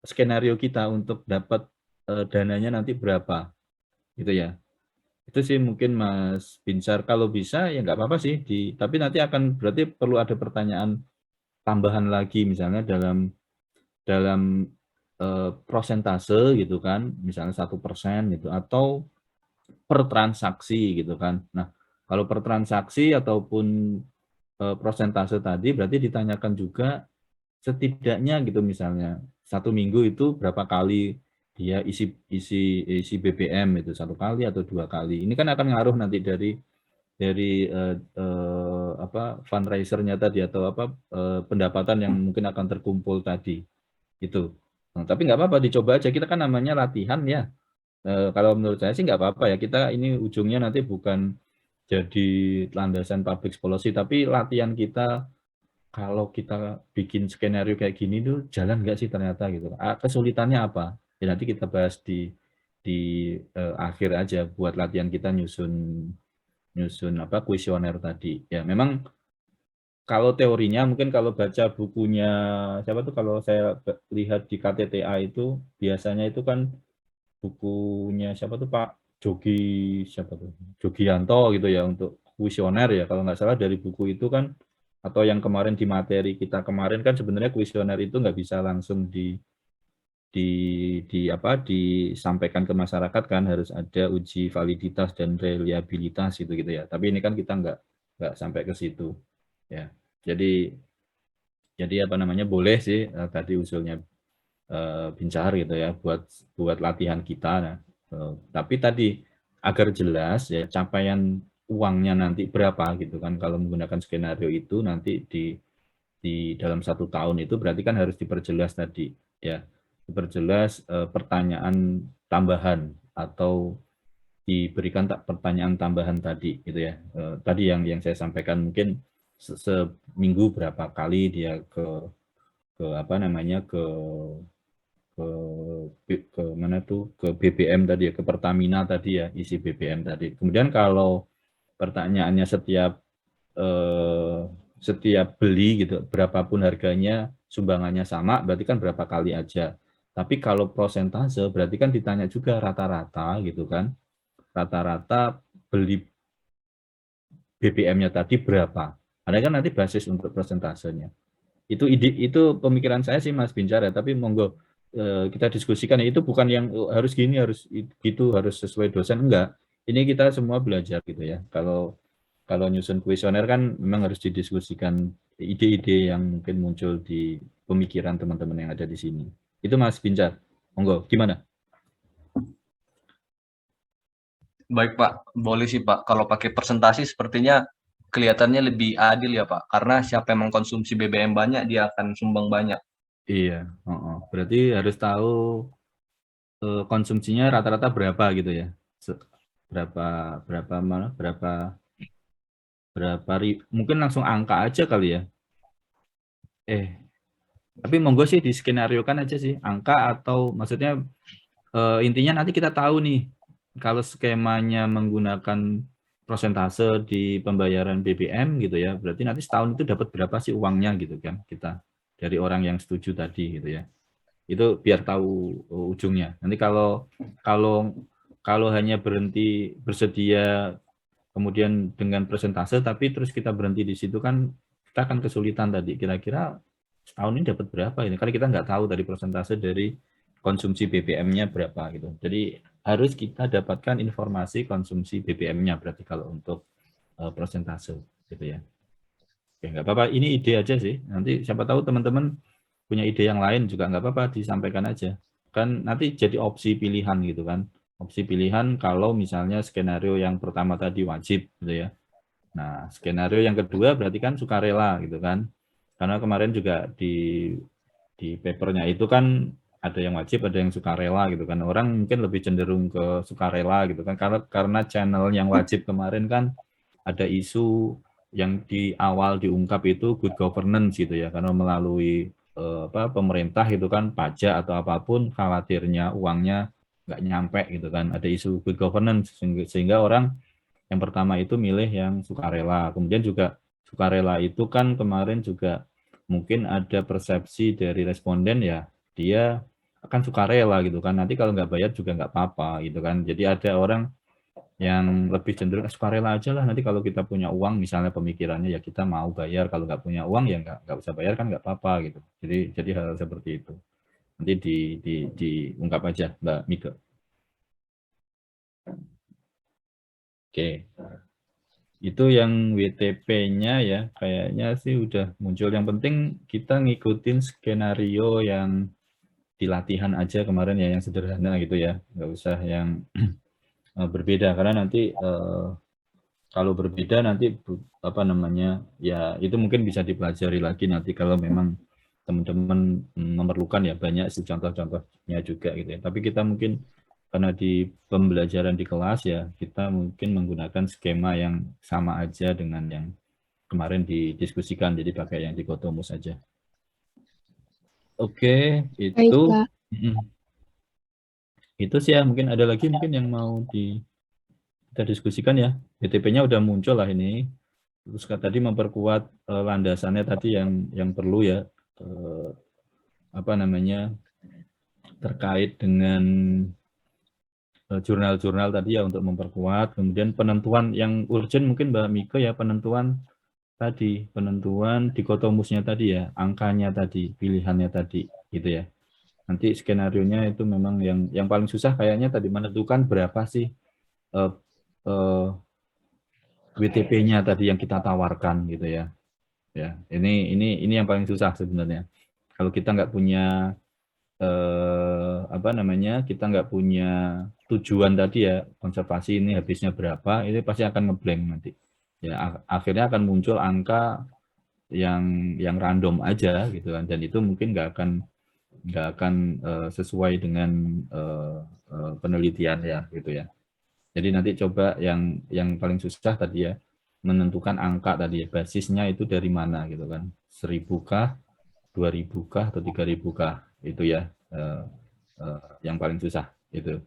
skenario kita untuk dapat dananya nanti berapa gitu ya. Itu sih mungkin Mas Binsar, kalau bisa ya nggak apa-apa sih, tapi nanti akan berarti perlu ada pertanyaan tambahan lagi misalnya dalam prosentase gitu kan, misalnya 1% gitu, atau per transaksi gitu kan. Nah, kalau per transaksi ataupun prosentase tadi berarti ditanyakan juga setidaknya gitu, misalnya 1 minggu itu berapa kali dia isi BBM itu, 1 kali atau 2 kali. Ini kan akan ngaruh nanti dari fundraiser-nya tadi atau pendapatan yang mungkin akan terkumpul tadi itu. Nah, tapi nggak apa-apa, dicoba aja, kita kan namanya latihan ya. Kalau menurut saya sih nggak apa-apa ya, kita ini ujungnya nanti bukan jadi landasan public policy, tapi latihan kita. Kalau kita bikin skenario kayak gini tuh jalan nggak sih ternyata gitu. Kesulitannya apa? Ya nanti kita bahas di akhir aja buat latihan kita nyusun kuesioner tadi. Ya memang kalau teorinya mungkin kalau baca bukunya siapa tuh, kalau saya lihat di KTTA itu biasanya itu kan bukunya siapa tuh, Pak Jogianto gitu ya, untuk kuesioner ya kalau nggak salah. Dari buku itu kan, atau yang kemarin di materi kita kemarin kan, sebenarnya kuesioner itu nggak bisa langsung disampaikan ke masyarakat kan, harus ada uji validitas dan reliabilitas gitu ya. Tapi ini kan kita nggak sampai ke situ ya. Jadi boleh sih tadi usulnya Binsar gitu ya, buat latihan kita. Nah, tapi tadi agar jelas ya capaian uangnya nanti berapa gitu kan, kalau menggunakan skenario itu nanti di dalam 1 tahun itu berarti kan harus diperjelas tadi ya, diperjelas pertanyaan tambahan atau diberikan pertanyaan tambahan tadi gitu ya. Tadi yang saya sampaikan, mungkin seminggu berapa kali dia ke mana tuh, ke BBM tadi ya, ke Pertamina tadi ya, isi BBM tadi. Kemudian kalau pertanyaannya setiap beli gitu, berapapun harganya, sumbangannya sama, berarti kan berapa kali aja. Tapi kalau prosentase berarti kan ditanya juga rata-rata gitu kan, rata-rata beli BBM-nya tadi berapa. Ada kan nanti basis untuk prosentasenya. Itu pemikiran saya sih Mas Binsar ya, tapi monggo kita diskusikan. Itu bukan yang harus gini, harus gitu, harus sesuai dosen, enggak. Ini kita semua belajar gitu ya. Kalau nyusun kuesioner kan memang harus didiskusikan ide-ide yang mungkin muncul di pemikiran teman-teman yang ada di sini. Itu Mas Binsar. Monggo, gimana? Baik Pak, boleh sih Pak. Kalau pakai presentasi sepertinya kelihatannya lebih adil ya Pak. Karena siapa yang mengkonsumsi BBM banyak, dia akan sumbang banyak. Iya, berarti harus tahu konsumsinya rata-rata berapa gitu ya. Mungkin langsung angka aja kali ya. Tapi monggo sih diskenariokan aja sih angka, atau maksudnya intinya nanti kita tahu nih kalau skemanya menggunakan prosentase di pembayaran BBM gitu ya, berarti nanti setahun itu dapat berapa sih uangnya gitu kan, kita dari orang yang setuju tadi gitu ya. Itu biar tahu ujungnya. Nanti kalau hanya berhenti bersedia kemudian dengan persentase tapi terus kita berhenti di situ kan, kita akan kesulitan tadi kira-kira setahun ini dapat berapa ini, karena kita nggak tahu dari persentase dari konsumsi BBM-nya berapa gitu. Jadi harus kita dapatkan informasi konsumsi BBM-nya berarti kalau untuk persentase gitu ya. Oke, nggak apa-apa, ini ide aja sih. Nanti siapa tahu teman-teman punya ide yang lain juga nggak apa-apa, disampaikan aja. Kan nanti jadi opsi pilihan gitu kan. Opsi pilihan kalau misalnya skenario yang pertama tadi wajib gitu ya. Nah, skenario yang kedua berarti kan sukarela gitu kan. Karena kemarin juga di papernya itu kan ada yang wajib, ada yang sukarela gitu kan. Orang mungkin lebih cenderung ke sukarela gitu kan. Karena channel yang wajib kemarin kan ada isu yang di awal diungkap itu good governance gitu ya, karena melalui pemerintah itu kan pajak atau apapun khawatirnya uangnya nggak nyampe gitu kan, ada isu good governance sehingga orang yang pertama itu milih yang sukarela. Kemudian juga sukarela itu kan kemarin juga mungkin ada persepsi dari responden ya, dia akan sukarela gitu kan, nanti kalau nggak bayar juga nggak apa-apa gitu kan. Jadi ada orang yang lebih cenderung sukarela aja lah, nanti kalau kita punya uang misalnya pemikirannya ya kita mau bayar, kalau nggak punya uang ya nggak usah bayar kan nggak apa-apa gitu. Jadi hal seperti itu nanti diungkap aja Mbak Mika. Oke, itu yang WTP-nya ya, kayaknya sih udah muncul. Yang penting kita ngikutin skenario yang di latihan aja kemarin ya, yang sederhana gitu ya, nggak usah yang berbeda, karena nanti kalau berbeda nanti apa namanya ya, itu mungkin bisa dipelajari lagi nanti kalau memang teman-teman memerlukan ya, banyak sih contoh-contohnya juga gitu ya. Tapi kita mungkin karena di pembelajaran di kelas ya, kita mungkin menggunakan skema yang sama aja dengan yang kemarin didiskusikan, jadi pakai yang dikotomus saja. Oke, Baik, itu Pak. itu sih ya. Mungkin ada lagi mungkin yang mau kita diskusikan ya. BTP-nya udah muncul lah ini. Terus tadi memperkuat landasannya tadi yang perlu ya, apa namanya, terkait dengan jurnal-jurnal tadi ya untuk memperkuat. Kemudian penentuan yang urgent mungkin Mbak Mika ya, penentuan dikotomusnya tadi ya, angkanya tadi, pilihannya tadi gitu ya. Nanti skenarionya itu memang yang paling susah kayaknya tadi, menentukan berapa sih WTP-nya tadi yang kita tawarkan gitu ya. Ya, ini yang paling susah sebenarnya. Kalau kita nggak punya apa namanya, kita nggak punya tujuan tadi ya, konservasi ini habisnya berapa, ini pasti akan ngeblank nanti. Ya, akhirnya akan muncul angka yang random aja gitu kan, dan itu mungkin nggak akan sesuai dengan penelitian ya gitu ya. Jadi nanti coba yang paling susah tadi ya, menentukan angka tadi ya, basisnya itu dari mana gitu kan, 1.000 kah, 2.000 kah, atau 3.000 kah, itu ya yang paling susah itu.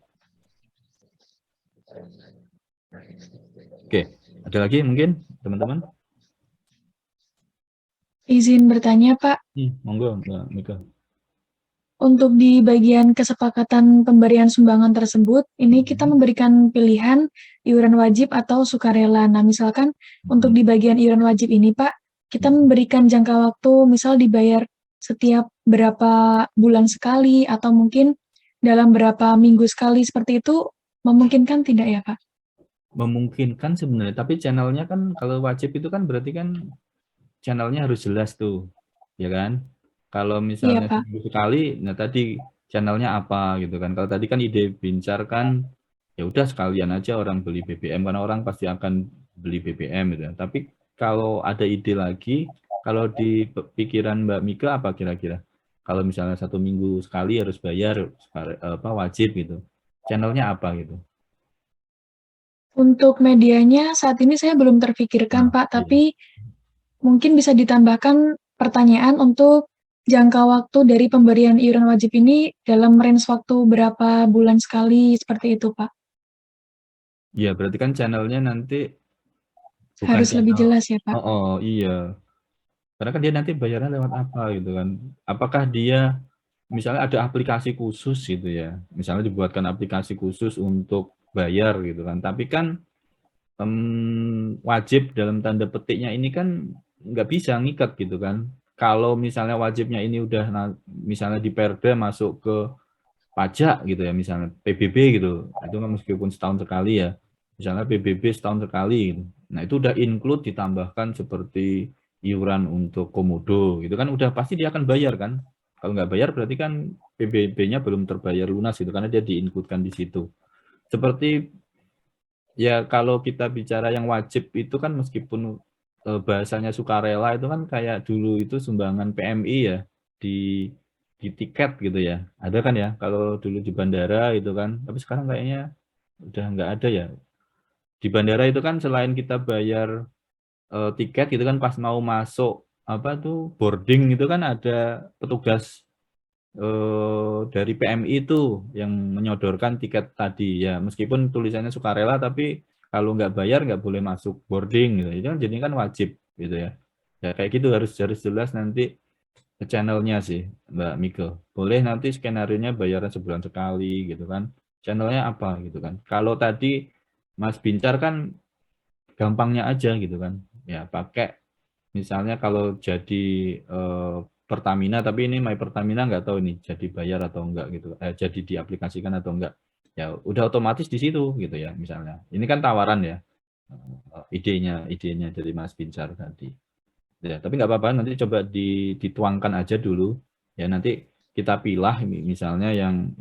Oke, ada lagi mungkin teman-teman? Izin bertanya, Pak. Monggo Mbak Mika. Untuk di bagian kesepakatan pemberian sumbangan tersebut, ini kita memberikan pilihan iuran wajib atau sukarela. Nah, misalkan untuk di bagian iuran wajib ini, Pak, kita memberikan jangka waktu, misal dibayar setiap berapa bulan sekali, atau mungkin dalam berapa minggu sekali, seperti itu memungkinkan tidak ya, Pak? Memungkinkan sebenarnya, tapi channelnya kan kalau wajib itu kan berarti kan channelnya harus jelas tuh, ya kan? Kalau misalnya Pak. seminggu sekali, nah tadi channelnya apa gitu kan? Kalau tadi kan ide Bincar kan, ya udah sekalian aja orang beli BBM, karena orang pasti akan beli BBM gitu. Tapi kalau ada ide lagi, kalau di pikiran Mbak Mika apa kira-kira? Kalau misalnya 1 minggu sekali harus bayar apa wajib gitu, channelnya apa gitu? Untuk medianya saat ini saya belum terfikirkan, Pak, tapi mungkin bisa ditambahkan pertanyaan untuk jangka waktu dari pemberian iuran wajib ini dalam range waktu berapa bulan sekali, seperti itu, Pak. Iya, berarti kan channelnya nanti bukan Harus lebih channel. jelas ya, Pak. Oh, iya. Karena kan dia nanti bayarnya lewat apa gitu kan. Apakah dia misalnya ada aplikasi khusus gitu ya. Misalnya dibuatkan aplikasi khusus untuk bayar gitu kan. Tapi kan wajib dalam tanda petiknya ini kan nggak bisa ngikat gitu kan. Kalau misalnya wajibnya ini udah misalnya di Perda masuk ke pajak gitu ya, misalnya PBB gitu, itu kan meskipun setahun sekali ya, misalnya PBB setahun sekali gitu. Nah itu udah include ditambahkan seperti iuran untuk komodo gitu kan, udah pasti dia akan bayar kan. Kalau nggak bayar berarti kan PBB-nya belum terbayar lunas gitu, karena dia di-include-kan di situ. Seperti ya kalau kita bicara yang wajib itu kan, meskipun bahasanya sukarela itu kan kayak dulu itu sumbangan PMI ya, di tiket gitu ya, ada kan ya kalau dulu di bandara itu kan, tapi sekarang kayaknya udah nggak ada ya. Di bandara itu kan selain kita bayar tiket gitu kan, pas mau masuk apa tuh boarding itu kan ada petugas dari PMI itu yang menyodorkan tiket tadi ya, meskipun tulisannya sukarela tapi kalau nggak bayar nggak boleh masuk boarding gitu. Itu jadi kan wajib gitu ya. Ya kayak gitu harus jelas nanti ke channelnya sih Mbak Miko. Boleh nanti skenario-nya bayaran sebulan sekali gitu kan. Channelnya apa gitu kan. Kalau tadi Mas Bincar kan gampangnya aja gitu kan. Ya pakai misalnya kalau jadi Pertamina, tapi ini My Pertamina nggak tahu nih jadi bayar atau enggak gitu, jadi diaplikasikan atau enggak. Ya udah otomatis di situ gitu ya misalnya. Ini kan tawaran ya, idenya dari Mas Bincar tadi. Ya, tapi nggak apa-apa, nanti coba dituangkan aja dulu. Ya nanti kita pilah misalnya yang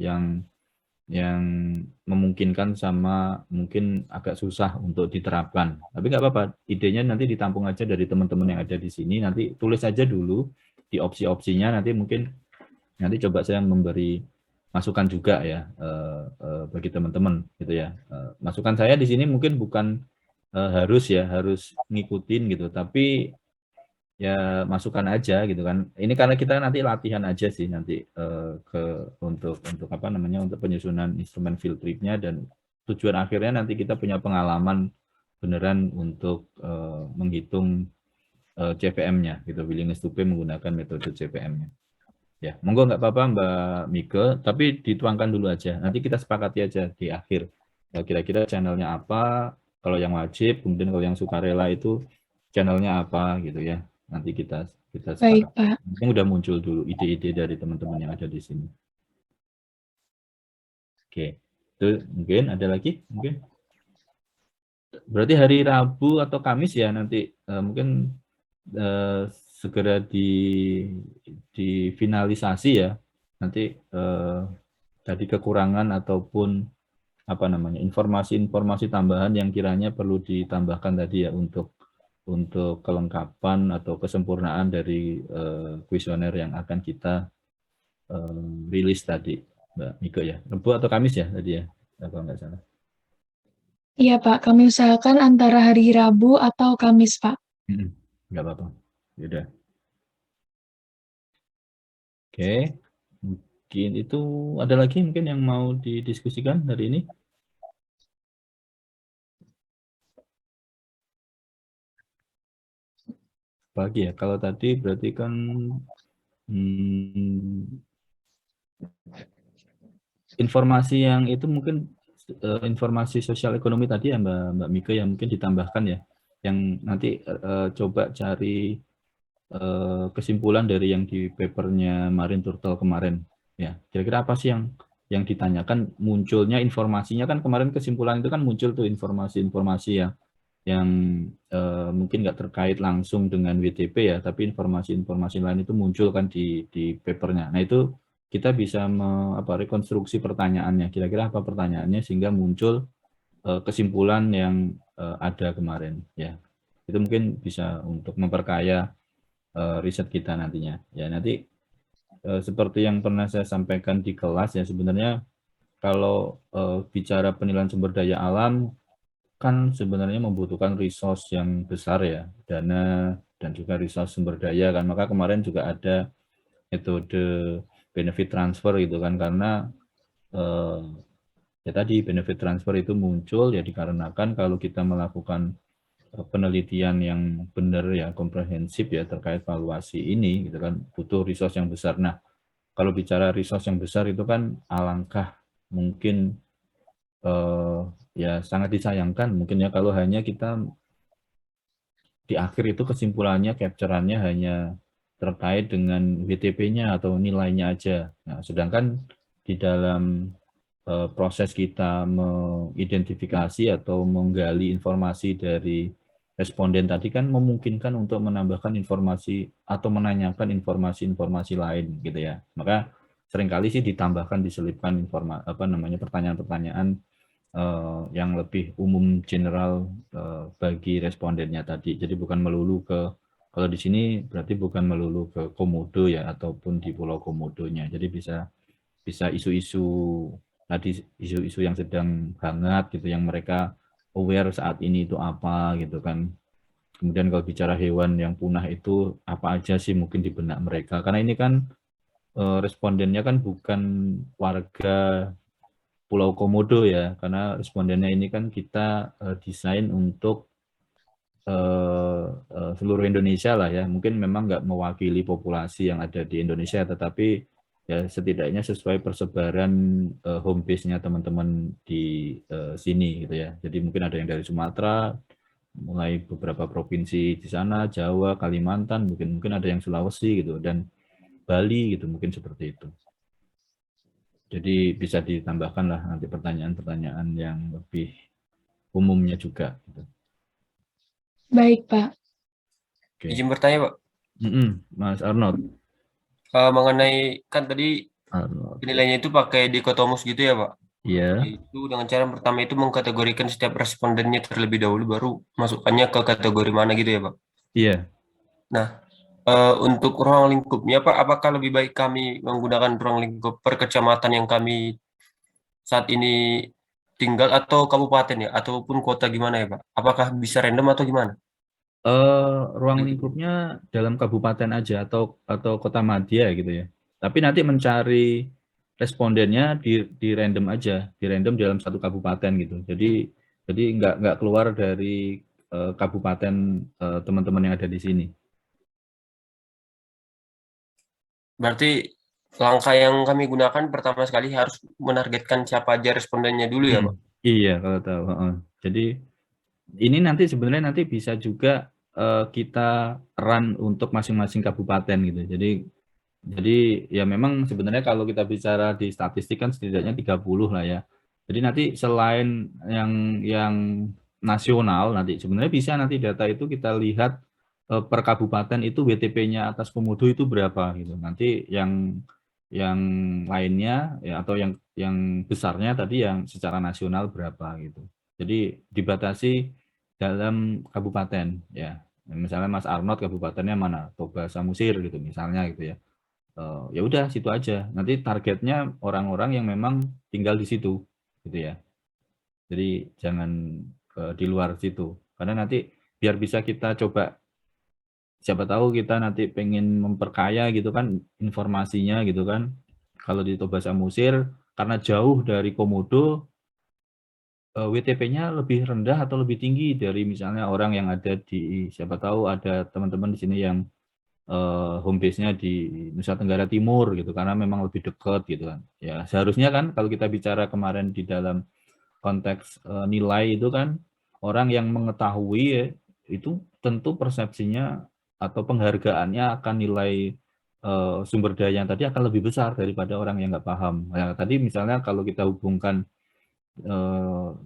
memungkinkan sama mungkin agak susah untuk diterapkan. Tapi nggak apa-apa, idenya nanti ditampung aja dari teman-teman yang ada di sini, nanti tulis aja dulu di opsi-opsinya, nanti mungkin nanti coba saya memberi masukan juga ya bagi teman-teman gitu ya. Masukan saya di sini mungkin bukan harus ngikutin gitu, tapi ya masukan aja gitu kan. Ini karena kita nanti latihan aja sih nanti untuk apa namanya, untuk penyusunan instrumen field trip-nya, dan tujuan akhirnya nanti kita punya pengalaman beneran untuk menghitung CPM-nya gitu, willingness to pay menggunakan metode CPM-nya. Ya, monggo nggak apa-apa Mbak Mika, tapi dituangkan dulu aja. Nanti kita sepakati aja di akhir. Ya, kira-kira channelnya apa, kalau yang wajib, kemudian kalau yang sukarela itu channelnya apa gitu ya. Nanti kita Baik, sepakat. Pak. Mungkin udah muncul dulu ide-ide dari teman-teman yang ada di sini. Oke, itu mungkin ada lagi mungkin. Berarti hari Rabu atau Kamis ya nanti mungkin segera difinalisasi ya. Nanti tadi kekurangan ataupun apa namanya, informasi-informasi tambahan yang kiranya perlu ditambahkan tadi ya untuk kelengkapan atau kesempurnaan dari kuesioner yang akan kita rilis tadi, Mbak Miko ya. Rabu atau Kamis ya tadi ya, kalau nggak salah. Iya, Pak. Kami usahakan antara hari Rabu atau Kamis, Pak. Nggak apa-apa. Yaudah. Oke. Mungkin itu ada lagi mungkin yang mau didiskusikan hari ini? Pagi ya. Kalau tadi berarti kan informasi yang itu mungkin informasi sosial ekonomi tadi ya Mbak Mika yang mungkin ditambahkan ya, yang nanti coba cari kesimpulan dari yang di papernya Marine Turtle kemarin ya, kira-kira apa sih yang ditanyakan, munculnya informasinya kan kemarin kesimpulan itu kan muncul tuh informasi-informasi ya yang mungkin nggak terkait langsung dengan WTP ya, tapi informasi-informasi lain itu muncul kan di papernya. Nah itu kita bisa rekonstruksi pertanyaannya, kira-kira apa pertanyaannya sehingga muncul kesimpulan yang ada kemarin ya. Itu mungkin bisa untuk memperkaya riset kita nantinya ya. Nanti seperti yang pernah saya sampaikan di kelas ya, sebenarnya kalau bicara penilaian sumber daya alam kan sebenarnya membutuhkan resource yang besar ya, dana dan juga resource sumber daya kan. Maka kemarin juga ada metode benefit transfer gitu kan, karena ya tadi benefit transfer itu muncul ya dikarenakan kalau kita melakukan penelitian yang benar ya, komprehensif ya terkait valuasi ini gitu kan, butuh resource yang besar. Nah kalau bicara resource yang besar itu kan alangkah mungkin ya sangat disayangkan mungkin ya kalau hanya kita di akhir itu kesimpulannya, capture-annya hanya terkait dengan WTP-nya atau nilainya aja. Nah, sedangkan di dalam proses kita mengidentifikasi atau menggali informasi dari responden tadi kan memungkinkan untuk menambahkan informasi atau menanyakan informasi-informasi lain gitu ya. Maka seringkali sih ditambahkan, diselipkan pertanyaan-pertanyaan yang lebih umum general bagi respondennya tadi. Jadi bukan melulu kalau di sini berarti bukan melulu ke Komodo ya ataupun di Pulau Komodonya. Jadi bisa isu-isu tadi, isu-isu yang sedang hangat gitu, yang mereka aware saat ini itu apa gitu kan. Kemudian kalau bicara hewan yang punah itu apa aja sih mungkin di benak mereka. Karena ini kan respondennya kan bukan warga Pulau Komodo ya, karena respondennya ini kan kita desain untuk seluruh Indonesia lah ya. Mungkin memang nggak mewakili populasi yang ada di Indonesia, tetapi ya setidaknya sesuai persebaran home base-nya teman-teman di sini gitu ya. Jadi mungkin ada yang dari Sumatera, mulai beberapa provinsi di sana, Jawa, Kalimantan, mungkin ada yang Sulawesi gitu, dan Bali gitu, mungkin seperti itu. Jadi bisa ditambahkan lah nanti pertanyaan-pertanyaan yang lebih umumnya juga. Gitu. Baik, Pak. Oke. Izin bertanya, Pak. Mas Arnold. Mengenai kan tadi Arnold. penilaiannya itu pakai dikotomus gitu ya, Pak? Iya. Itu dengan cara pertama itu mengkategorikan setiap respondennya terlebih dahulu, baru masukkannya ke kategori mana gitu ya, Pak? Iya. Nah, untuk ruang lingkupnya, Pak, apakah lebih baik kami menggunakan ruang lingkup per kecamatan yang kami saat ini tinggal atau kabupaten ya, ataupun kota gimana ya, Pak? Apakah bisa random atau gimana? Ruang lingkupnya dalam kabupaten aja atau kota madya gitu ya. Tapi nanti mencari respondennya di random aja, di random dalam satu kabupaten gitu. Jadi nggak keluar dari kabupaten teman-teman yang ada di sini. Berarti langkah yang kami gunakan pertama sekali harus menargetkan siapa aja respondennya dulu ya, Pak? Iya, kalau tahu. Jadi ini nanti sebenarnya bisa juga kita run untuk masing-masing kabupaten gitu. Jadi ya memang sebenarnya kalau kita bicara di statistik kan setidaknya 30 lah ya. Jadi nanti selain yang nasional nanti sebenarnya bisa nanti data itu kita lihat per kabupaten itu WTP-nya atas komodo itu berapa gitu. Nanti yang lainnya ya atau yang besarnya tadi yang secara nasional berapa gitu. Jadi dibatasi dalam kabupaten ya. Misalnya Mas Arnold kabupatennya mana? Toba Samosir gitu misalnya gitu ya. Ya udah situ aja. Nanti targetnya orang-orang yang memang tinggal di situ gitu ya. Jadi jangan di luar situ. Karena nanti biar bisa kita coba, siapa tahu kita nanti pengen memperkaya gitu kan informasinya gitu kan. Kalau di Toba Samosir karena jauh dari Komodo, WTP-nya lebih rendah atau lebih tinggi dari misalnya orang yang ada di, siapa tahu ada teman-teman di sini yang home base-nya di Nusa Tenggara Timur gitu, karena memang lebih dekat gitu kan. Ya seharusnya kan kalau kita bicara kemarin di dalam konteks nilai itu kan orang yang mengetahui ya, itu tentu persepsinya atau penghargaannya akan nilai sumber daya yang tadi akan lebih besar daripada orang yang nggak paham. Nah, tadi misalnya kalau kita hubungkan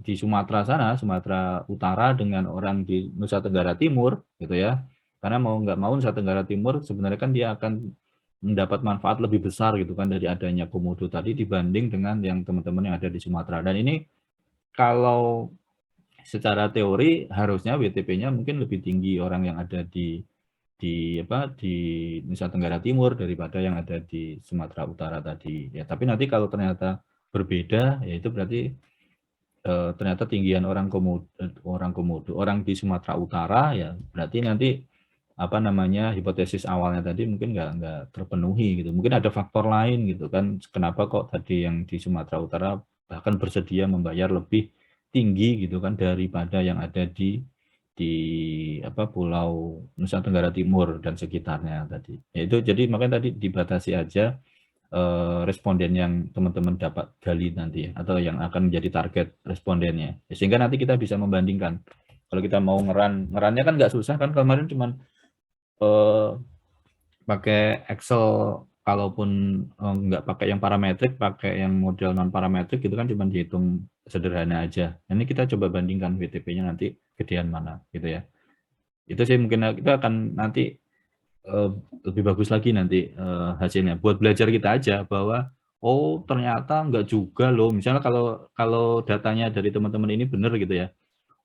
di Sumatera sana, Sumatera Utara dengan orang di Nusa Tenggara Timur gitu ya, karena mau nggak mau Nusa Tenggara Timur sebenarnya kan dia akan mendapat manfaat lebih besar gitu kan dari adanya komodo tadi dibanding dengan yang teman-teman yang ada di Sumatera. Dan ini kalau secara teori harusnya WTP-nya mungkin lebih tinggi orang yang ada di Nusa Tenggara Timur daripada yang ada di Sumatera Utara tadi. Ya, tapi nanti kalau ternyata berbeda, ya itu berarti ternyata tinggian orang komodo, orang di Sumatera Utara ya berarti nanti apa namanya hipotesis awalnya tadi mungkin nggak terpenuhi gitu. Mungkin ada faktor lain gitu kan. Kenapa kok tadi yang di Sumatera Utara bahkan bersedia membayar lebih tinggi gitu kan daripada yang ada di Pulau Nusa Tenggara Timur dan sekitarnya tadi. Ya itu jadi makanya tadi dibatasi aja responden yang teman-teman dapat gali nanti ya, atau yang akan menjadi target respondennya. Ya, sehingga nanti kita bisa membandingkan. Kalau kita mau ngerannya kan nggak susah kan, kemarin cuman pakai Excel, kalaupun nggak pakai yang parametrik, pakai yang model non parametrik itu kan cuma dihitung sederhana aja. Ini kita coba bandingkan WTP-nya nanti gedean mana gitu ya. Itu sih mungkin kita akan nanti lebih bagus lagi nanti hasilnya buat belajar kita aja bahwa oh ternyata enggak juga loh, misalnya kalau datanya dari teman-teman ini benar gitu ya,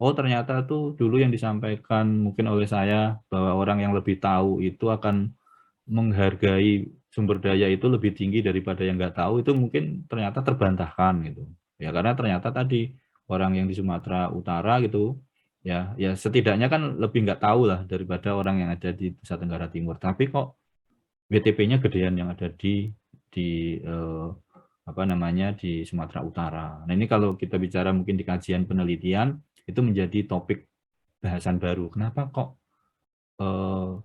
oh ternyata tuh dulu yang disampaikan mungkin oleh saya bahwa orang yang lebih tahu itu akan menghargai sumber daya itu lebih tinggi daripada yang nggak tahu, itu mungkin ternyata terbantahkan gitu ya, karena ternyata tadi orang yang di Sumatera Utara gitu ya setidaknya kan lebih nggak tahu lah daripada orang yang ada di Nusa Tenggara Timur. Tapi kok WTP-nya gedean yang ada di apa namanya di Sumatera Utara. Nah ini kalau kita bicara mungkin di kajian penelitian itu menjadi topik bahasan baru. Kenapa kok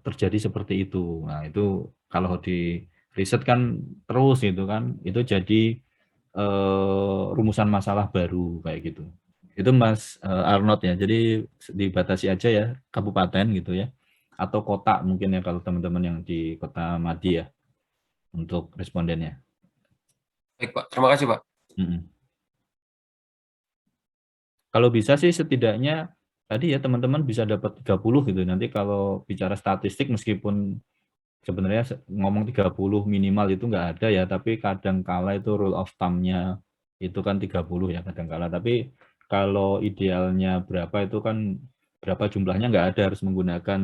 terjadi seperti itu? Nah itu kalau di riset kan terus itu kan itu jadi rumusan masalah baru kayak gitu. Itu Mas Arnold ya. Jadi dibatasi aja ya kabupaten gitu ya atau kota mungkin ya kalau teman-teman yang di Kota Madi ya untuk respondennya. Baik Pak, terima kasih Pak. Kalau bisa sih setidaknya tadi ya teman-teman bisa dapat 30 gitu. Nanti kalau bicara statistik meskipun sebenarnya ngomong 30 minimal itu nggak ada ya, tapi kadang kala itu rule of thumb-nya itu kan 30 ya kadang kala. Tapi kalau idealnya berapa itu kan berapa jumlahnya nggak ada, harus menggunakan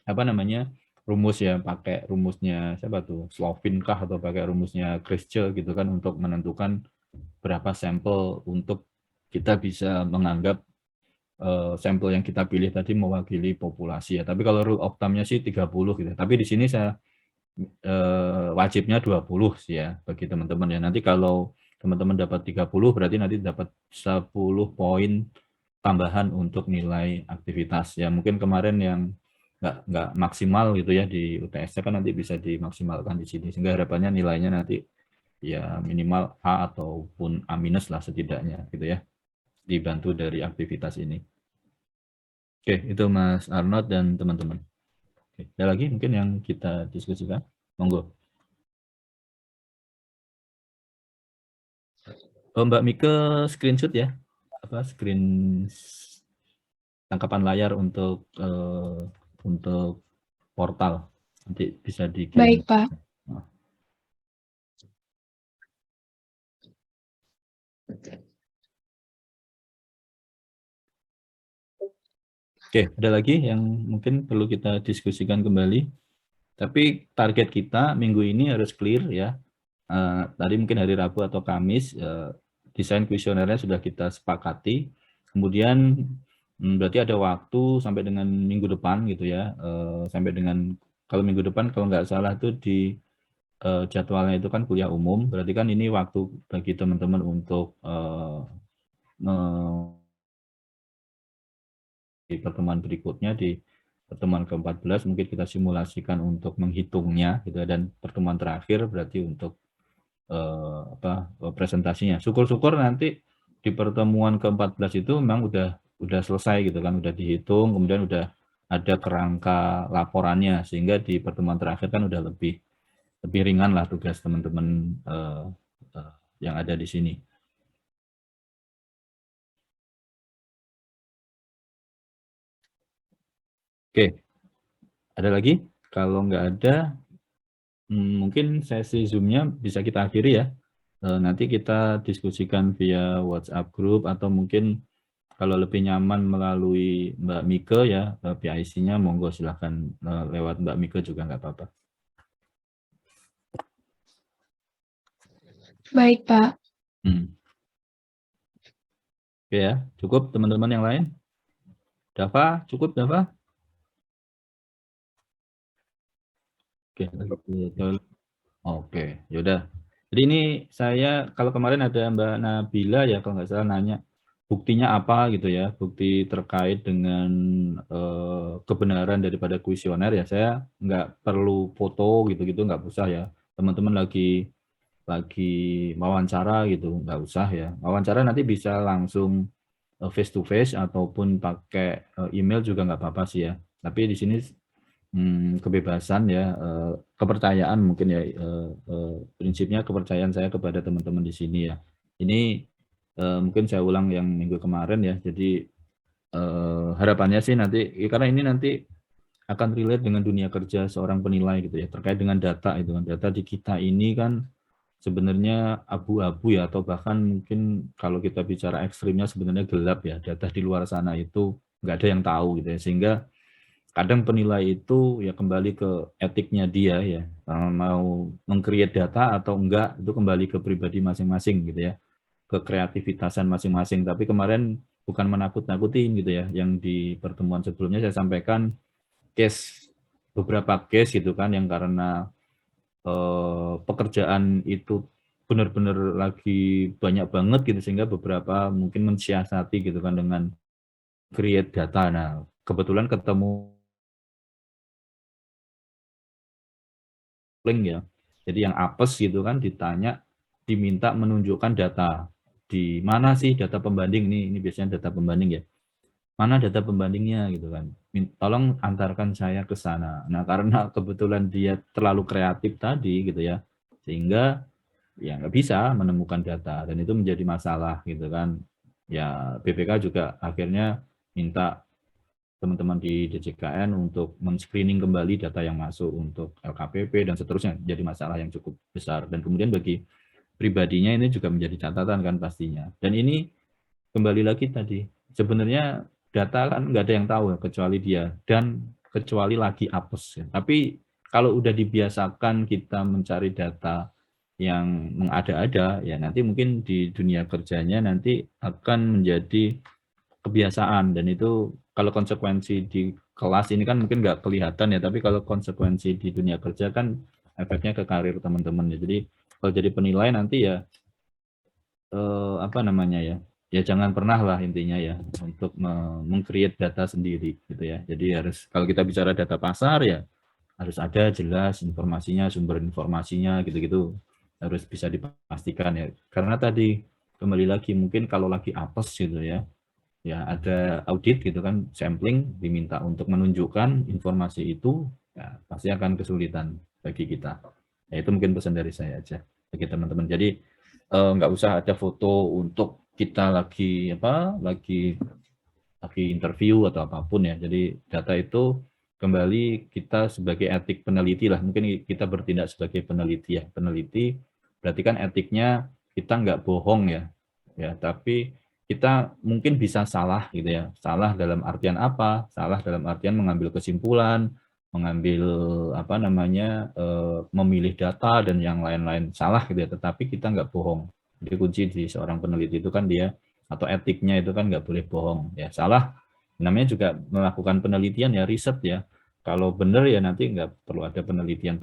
apa namanya rumus ya, pakai rumusnya siapa tuh Slovin kah atau pakai rumusnya Krejcil gitu kan untuk menentukan berapa sampel untuk kita bisa menganggap sampel yang kita pilih tadi mewakili populasi ya. Tapi kalau rule of thumb-nya sih 30 gitu. Tapi di sini saya wajibnya 20 sih ya bagi teman-teman ya. Nanti kalau teman-teman dapat 30 berarti nanti dapat 10 poin tambahan untuk nilai aktivitas ya. Mungkin kemarin yang nggak maksimal gitu ya di UTS kan nanti bisa dimaksimalkan di sini sehingga harapannya nilainya nanti ya minimal A ataupun A- lah setidaknya gitu ya, dibantu dari aktivitas ini. Oke, itu Mas Arnold dan teman-teman. Ada lagi mungkin yang kita diskusikan? Monggo. Mbak Mika screenshot ya, screen tangkapan layar untuk portal nanti bisa dikirim. Baik, Pak. Oke, ada lagi yang mungkin perlu kita diskusikan kembali. Tapi target kita minggu ini harus clear ya. Tadi mungkin hari Rabu atau Kamis desain kuesionernya sudah kita sepakati. Kemudian berarti ada waktu sampai dengan minggu depan gitu ya. Sampai dengan kalau minggu depan kalau nggak salah itu di jadwalnya itu kan kuliah umum. Berarti kan ini waktu bagi teman-teman untuk di pertemuan berikutnya di pertemuan ke-14 mungkin kita simulasikan untuk menghitungnya gitu dan pertemuan terakhir berarti untuk presentasinya. Syukur-syukur nanti di pertemuan ke-14 itu memang udah selesai gitu kan, udah dihitung, kemudian udah ada kerangka laporannya sehingga di pertemuan terakhir kan udah lebih ringan lah tugas teman-teman yang ada di sini. Oke, ada lagi? Kalau nggak ada, mungkin sesi Zoom-nya bisa kita akhiri ya. Nanti kita diskusikan via WhatsApp group atau mungkin kalau lebih nyaman melalui Mbak Mika ya, PIC-nya monggo silahkan lewat Mbak Mika juga nggak apa-apa. Baik, Pak. Oke ya, cukup teman-teman yang lain? Dava, cukup Dava? Oke, yaudah. Jadi ini saya kalau kemarin ada Mbak Nabila ya kalau nggak salah nanya buktinya apa gitu ya, bukti terkait dengan kebenaran daripada kuesioner ya. Saya nggak perlu foto gitu-gitu, nggak usah ya. Teman-teman lagi wawancara gitu, nggak usah ya. Wawancara nanti bisa langsung face to face ataupun pakai email juga nggak apa-apa sih ya. Tapi di sini kebebasan ya, kepercayaan mungkin ya, prinsipnya kepercayaan saya kepada teman-teman di sini ya. Ini mungkin saya ulang yang minggu kemarin ya. Jadi harapannya sih nanti karena ini nanti akan relate dengan dunia kerja seorang penilai gitu ya, terkait dengan data itu kan. Data di kita ini kan sebenarnya abu-abu ya, atau bahkan mungkin kalau kita bicara ekstrimnya sebenarnya gelap ya. Data di luar sana itu nggak ada yang tahu gitu ya, sehingga kadang penilai itu ya kembali ke etiknya dia ya, mau meng-create data atau enggak itu kembali ke pribadi masing-masing gitu ya, ke kreativitasan masing-masing. Tapi kemarin bukan menakut-nakutin gitu ya. Yang di pertemuan sebelumnya saya sampaikan beberapa case gitu kan yang karena pekerjaan itu benar-benar lagi banyak banget gitu sehingga beberapa mungkin mensiasati gitu kan dengan create data. Nah, kebetulan ketemu link ya. Jadi yang apes gitu kan ditanya, diminta menunjukkan data. Di mana sih data pembanding ini biasanya data pembanding ya. Mana data pembandingnya gitu kan. Tolong antarkan saya ke sana. Nah, karena kebetulan dia terlalu kreatif tadi gitu ya. Sehingga ya nggak bisa menemukan data dan itu menjadi masalah gitu kan. Ya BPK juga akhirnya minta teman-teman di DJKN untuk men-screening kembali data yang masuk untuk LKPP dan seterusnya, jadi masalah yang cukup besar. Dan kemudian bagi pribadinya ini juga menjadi catatan kan pastinya. Dan ini kembali lagi tadi, sebenarnya data kan nggak ada yang tahu ya, kecuali dia dan kecuali lagi apes. Ya. Tapi kalau udah dibiasakan kita mencari data yang mengada-ada, ya nanti mungkin di dunia kerjanya nanti akan menjadi kebiasaan. Dan itu kalau konsekuensi di kelas ini kan mungkin nggak kelihatan ya, tapi kalau konsekuensi di dunia kerja kan efeknya ke karir teman-teman ya. Jadi kalau jadi penilai nanti ya apa namanya ya, ya jangan pernah lah intinya ya untuk meng-create data sendiri gitu ya. Jadi harus kalau kita bicara data pasar ya harus ada jelas informasinya, sumber informasinya gitu-gitu harus bisa dipastikan ya. Karena tadi kembali lagi mungkin kalau lagi apes gitu ya, ya ada audit gitu kan, sampling diminta untuk menunjukkan informasi itu, ya pasti akan kesulitan bagi kita. Ya itu mungkin pesan dari saya aja bagi teman-teman. Jadi nggak usah ada foto untuk kita lagi interview atau apapun ya. Jadi data itu kembali kita sebagai etik peneliti lah. Mungkin kita bertindak sebagai peneliti ya. Peneliti berarti kan etiknya kita nggak bohong ya. Ya, tapi kita mungkin bisa salah gitu ya. Salah dalam artian apa? Salah dalam artian mengambil kesimpulan, mengambil memilih data dan yang lain-lain salah gitu ya, tetapi kita nggak bohong. Jadi kunci di seorang peneliti itu kan dia atau etiknya itu kan nggak boleh bohong ya. Salah namanya juga melakukan penelitian ya, riset ya. Kalau benar ya nanti nggak perlu ada penelitian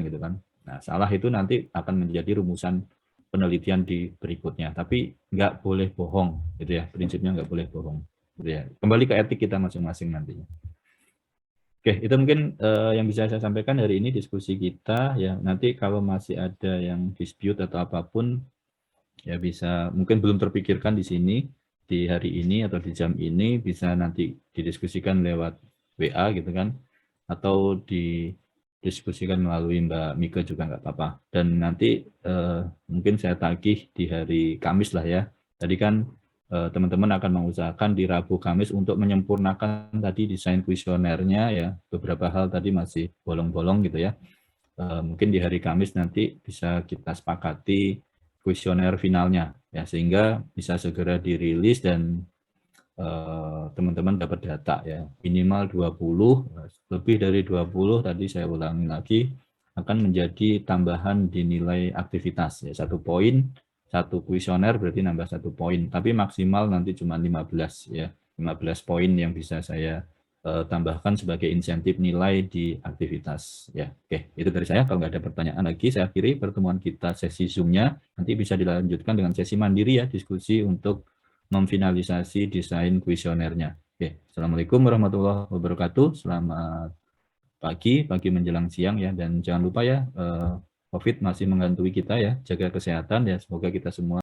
gitu kan. Nah, salah itu nanti akan menjadi rumusan penelitian di berikutnya, tapi nggak boleh bohong gitu ya, prinsipnya nggak boleh bohong gitu ya. Kembali ke etik kita masing-masing nantinya. Oke, itu mungkin yang bisa saya sampaikan hari ini diskusi kita ya. Nanti kalau masih ada yang dispute atau apapun ya bisa mungkin belum terpikirkan di sini di hari ini atau di jam ini bisa nanti didiskusikan lewat WA gitu kan, atau didiskusikan melalui Mbak Mika juga nggak apa-apa. Dan nanti mungkin saya tagih di hari Kamis lah ya. Tadi kan teman-teman akan mengusahakan di Rabu Kamis untuk menyempurnakan tadi desain kuesionernya ya. Beberapa hal tadi masih bolong-bolong gitu ya. Mungkin di hari Kamis nanti bisa kita sepakati kuesioner finalnya ya, sehingga bisa segera dirilis dan teman-teman dapat data ya, minimal 20, lebih dari 20 tadi saya ulangi lagi akan menjadi tambahan di nilai aktivitas ya, 1 poin. 1 kuesioner berarti nambah 1 poin, tapi maksimal nanti cuma 15 ya, 15 poin yang bisa saya tambahkan sebagai insentif nilai di aktivitas ya. Oke, itu dari saya. Kalau nggak ada pertanyaan lagi, saya akhiri pertemuan kita sesi Zoom-nya. Nanti bisa dilanjutkan dengan sesi mandiri ya, diskusi untuk memfinalisasi desain kuesionernya. Oke, Assalamualaikum warahmatullahi wabarakatuh. Selamat pagi menjelang siang ya, dan jangan lupa ya, COVID masih menghantui kita ya, jaga kesehatan ya, semoga kita semua